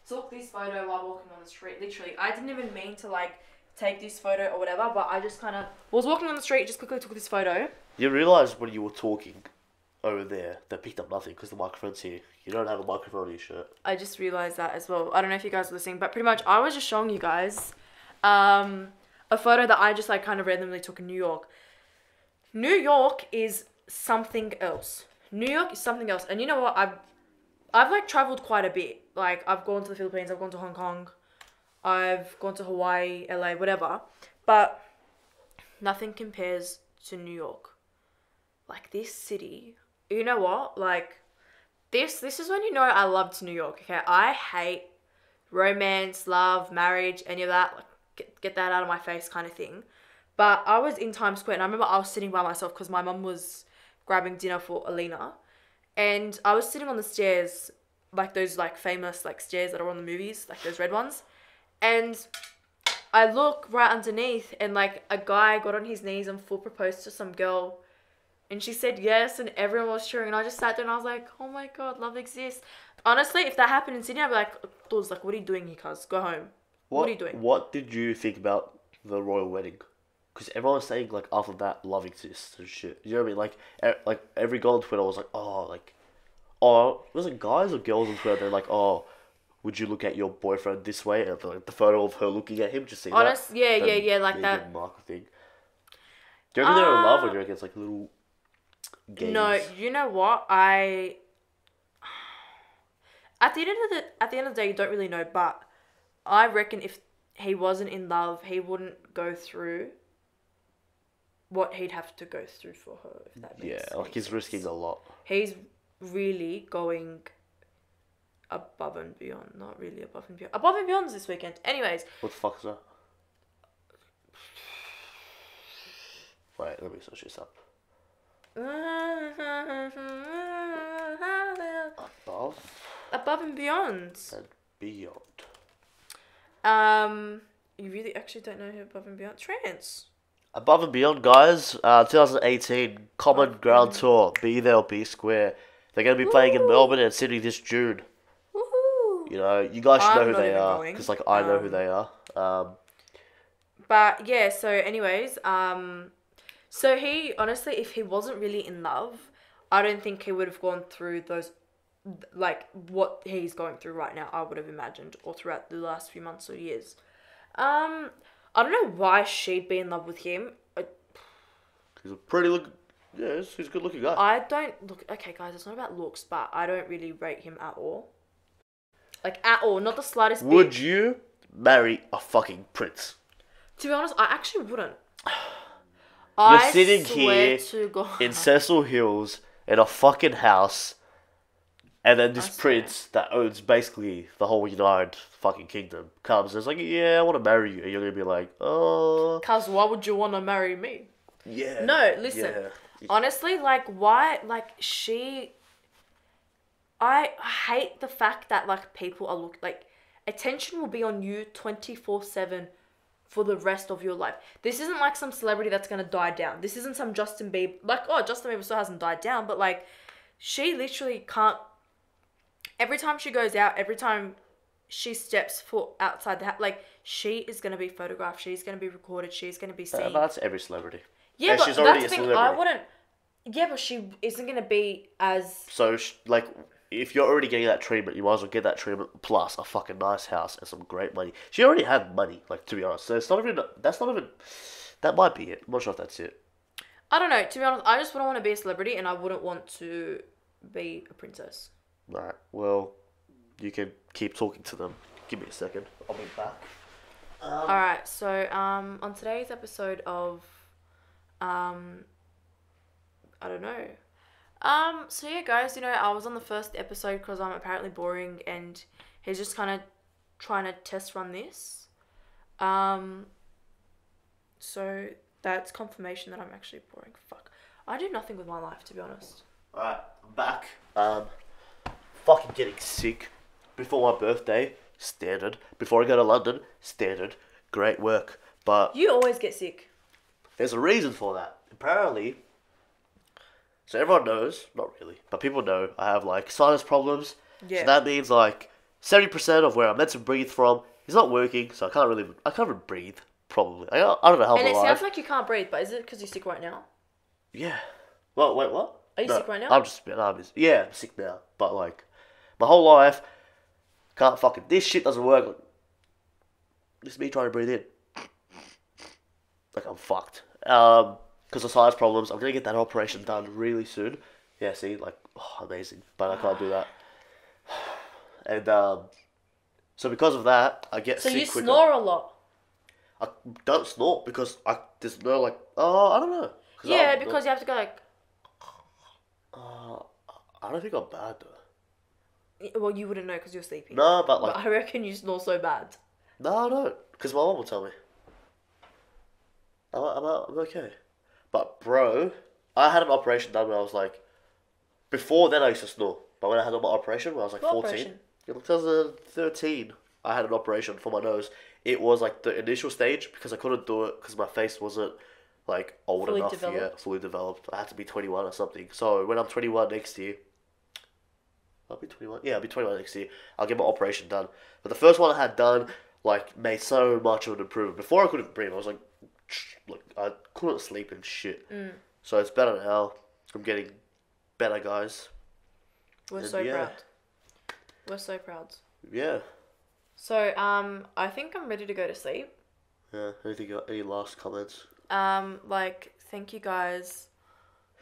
took this photo while walking on the street. Literally, I didn't even mean to, like, take this photo or whatever, but I just kind of was walking on the street, just quickly took this photo. You realize when you were talking over there, they picked up nothing because the microphone's here. You don't have a microphone on your shirt. I just realized that as well. I don't know if you guys are listening, but pretty much I was just showing you guys a photo that I just like kind of randomly took in New York. New York is something else. New York is something else. And you know what? I've like traveled quite a bit. Like I've gone to the Philippines, I've gone to Hong Kong, I've gone to Hawaii, LA, whatever. But nothing compares to New York. Like this city, you know what? Like this is when you know I loved New York, okay? I hate romance, love, marriage, any of that. Like, get that out of my face kind of thing. But I was in Times Square and I remember I was sitting by myself because my mum was grabbing dinner for Alina. And I was sitting on the stairs, like those like famous like stairs that are on the movies, like those red ones. And I look right underneath and like a guy got on his knees and full proposed to some girl. And she said yes, and everyone was cheering. And I just sat there and I was like, oh my God, love exists. Honestly, if that happened in Sydney, I'd be like, Dawes, like, what are you doing here, cuz? Go home. What are you doing? What did you think about the royal wedding? Because everyone was saying, like, after that, love exists and shit. You know what I mean? Like every girl on Twitter was like, was it guys or girls on Twitter? They're like, oh, would you look at your boyfriend this way? And like, the photo of her looking at him, just see that. Yeah, like Meghan that. Markle thing. Do you reckon they're in love, or do you reckon it's like little games? No, you know what? At the end of the day, you don't really know, but I reckon if he wasn't in love, he wouldn't go through what he'd have to go through for her, if that makes sense. Like he's risking a lot. He's really going above and beyond. Not really above and beyond. Above and beyond's this weekend. Anyways. What the fuck is that? Wait, let me search this up. Above and beyond. and beyond. You really actually don't know who Above and Beyond? Trance. Above and Beyond, guys. 2018 Common Above Ground and- Tour. Be there or be square. They're going to be playing in Woo! Melbourne and Sydney this June. Woohoo! You know, you guys should know I'm who not they even are going. because like I know who they are. But yeah, so anyways, so he honestly, if he wasn't really in love, I don't think he would have gone through those, like what he's going through right now. I would have imagined, or throughout the last few months or years. I don't know why she'd be in love with him. He's a pretty look. Yeah, he's a good looking guy. I don't look. Okay, guys, it's not about looks, but I don't really rate him at all. Like at all, not the slightest bit. Would you marry a fucking prince? To be honest, I actually wouldn't. You're I sitting swear here to God. in Cecil Hills in a fucking house, and then this swear. prince that owns basically the whole United fucking kingdom comes and is like, yeah, I want to marry you, and you're gonna be like, oh, Cuz why would you want to marry me? yeah. No, listen. Yeah. Honestly, like, why? Like, I hate the fact that, like, people are like, attention will be on you 24/7 for the rest of your life. This isn't like some celebrity that's gonna die down. This isn't some Justin Bieber. Like, oh, Justin Bieber still hasn't died down, but, like, she literally can't. Every time she goes out, every time she steps foot outside the house, like, she is gonna be photographed. She's gonna be recorded. She's gonna be seen. That's every celebrity. Yeah, And but she's that's already the a thing. celebrity. I wouldn't. Yeah, but she isn't gonna be as. So, like, if you're already getting that treatment, you might as well get that treatment plus a fucking nice house and some great money. She already had money, like, to be honest. So it's not even. That's not even. That might be it. I'm not sure if that's it. I don't know. To be honest, I just wouldn't want to be a celebrity, and I wouldn't want to be a princess. Alright, well, you can keep talking to them. Give me a second. I'll be back. All right. So, on today's episode of, I don't know. So yeah, guys, you know, I was on the first episode because I'm apparently boring, and he's just kind of trying to test run this. So that's confirmation that I'm actually boring. Fuck. I do nothing with my life, to be honest. Alright, I'm back. Fucking getting sick before my birthday. Standard. Before I go to London. Standard. Great work. But You always get sick. there's a reason for that. Apparently, so everyone knows, not really, but people know I have like sinus problems. Yeah. So that means like 70% of where I'm meant to breathe from is not working, so I can't even breathe, probably. I don't know how And I'm it alive. sounds like you can't breathe, but is it because you're sick right now? Yeah. Well, wait, what? Are you sick right now? I'm sick now, but like, my whole life, can't fucking, this shit doesn't work. Like, this is me trying to breathe in. Like, I'm fucked. Because of sinus problems, I'm gonna get that operation done really soon. Yeah, see, like, oh, amazing. But I can't do that. And, so because of that, I get So sick you quicker. snore a lot. I don't snort because there's no, like, I don't know. Yeah, because you have to go like. I don't think I'm bad though. Well, you wouldn't know because you're sleepy. No, but like, But I reckon you snore so bad. no, I don't. Because my mom will tell me. I'm okay. But bro, I had an operation done when I was like, before then I used to snore. But when I had my operation when I was like What 14, operation? yeah, like 2013, I had an operation for my nose. It was like the initial stage because I couldn't do it because my face wasn't like old Fully enough developed. yet, fully developed. I had to be 21 or something. So when I'm 21 next year, I'll be 21. Yeah, I'll be 21 next year. I'll get my operation done. But the first one I had done, like, made so much of an improvement. Before I couldn't breathe. I was like, I couldn't sleep and shit. So it's better now. I'm getting better, guys. We're And so yeah. proud. We're so proud. Yeah. So, I think I'm ready to go to sleep. Yeah. Any last comments? Like, thank you guys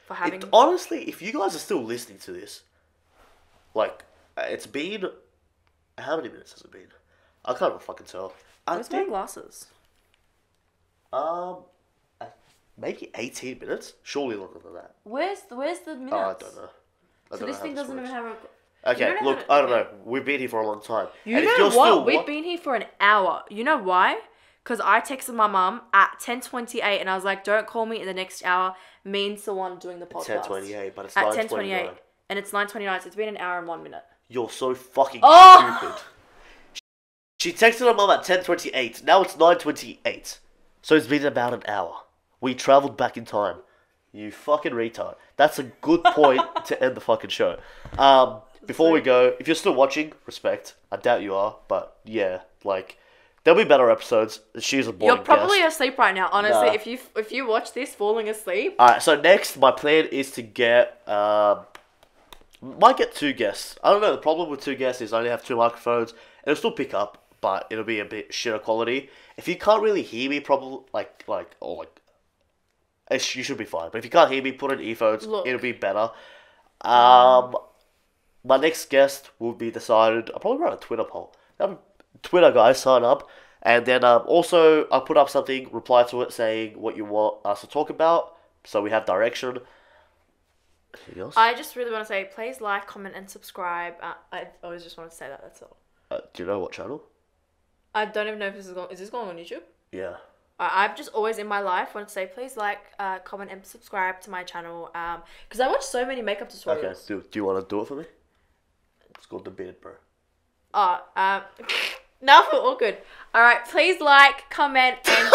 for having. Honestly, if you guys are still listening to this, like, it's been, how many minutes has it been? I can't even fucking tell. I Where's my think, glasses? maybe 18 minutes? Surely longer than that. Where's the minutes? Oh, I don't know. So this thing doesn't even have a. Okay, You don't know look, how I to- don't know. We've been here for a long time. You And if know you're what? still We've been here for an hour. You know why? because I texted my mum at 10:28 and I was like, don't call me in the next hour. Me and Sawan doing the podcast. 10:28, but it's at 9:29. 10:28 and it's 9:29, so it's been an hour and 1 minute. You're so fucking Oh! stupid. She texted her mum at 10:28. Now it's 9:28. So it's been about an hour. We travelled back in time. You fucking retard. That's a good point to end the fucking show. Before we go, if you're still watching, respect. I doubt you are, but yeah, like, there'll be better episodes. She's a boring You're probably guest. asleep right now, honestly. Nah. If you watch this falling asleep. Alright, so next, my plan is to get, might get 2 guests. I don't know, the problem with 2 guests is I only have 2 microphones. It'll still pick up, but it'll be a bit shitter quality. If you can't really hear me, probably, you should be fine. But if you can't hear me, put in earphones. Look. It'll be better. My next guest will be decided. I'll probably run a Twitter poll. Twitter, guys, sign up. And then also, I'll put up something, reply to it, saying what you want us to talk about. So we have direction. Anything else? I just really want to say, please like, comment, and subscribe. I always just want to say that, that's all. Do you know what channel? I don't even know if is this going on YouTube? Yeah. I've just always in my life want to say, please like, comment, and subscribe to my channel. Because I watch so many makeup tutorials. Okay, do you want to do it for me? It's called the beard, bro. Now I feel all good. Alright, please like, comment, and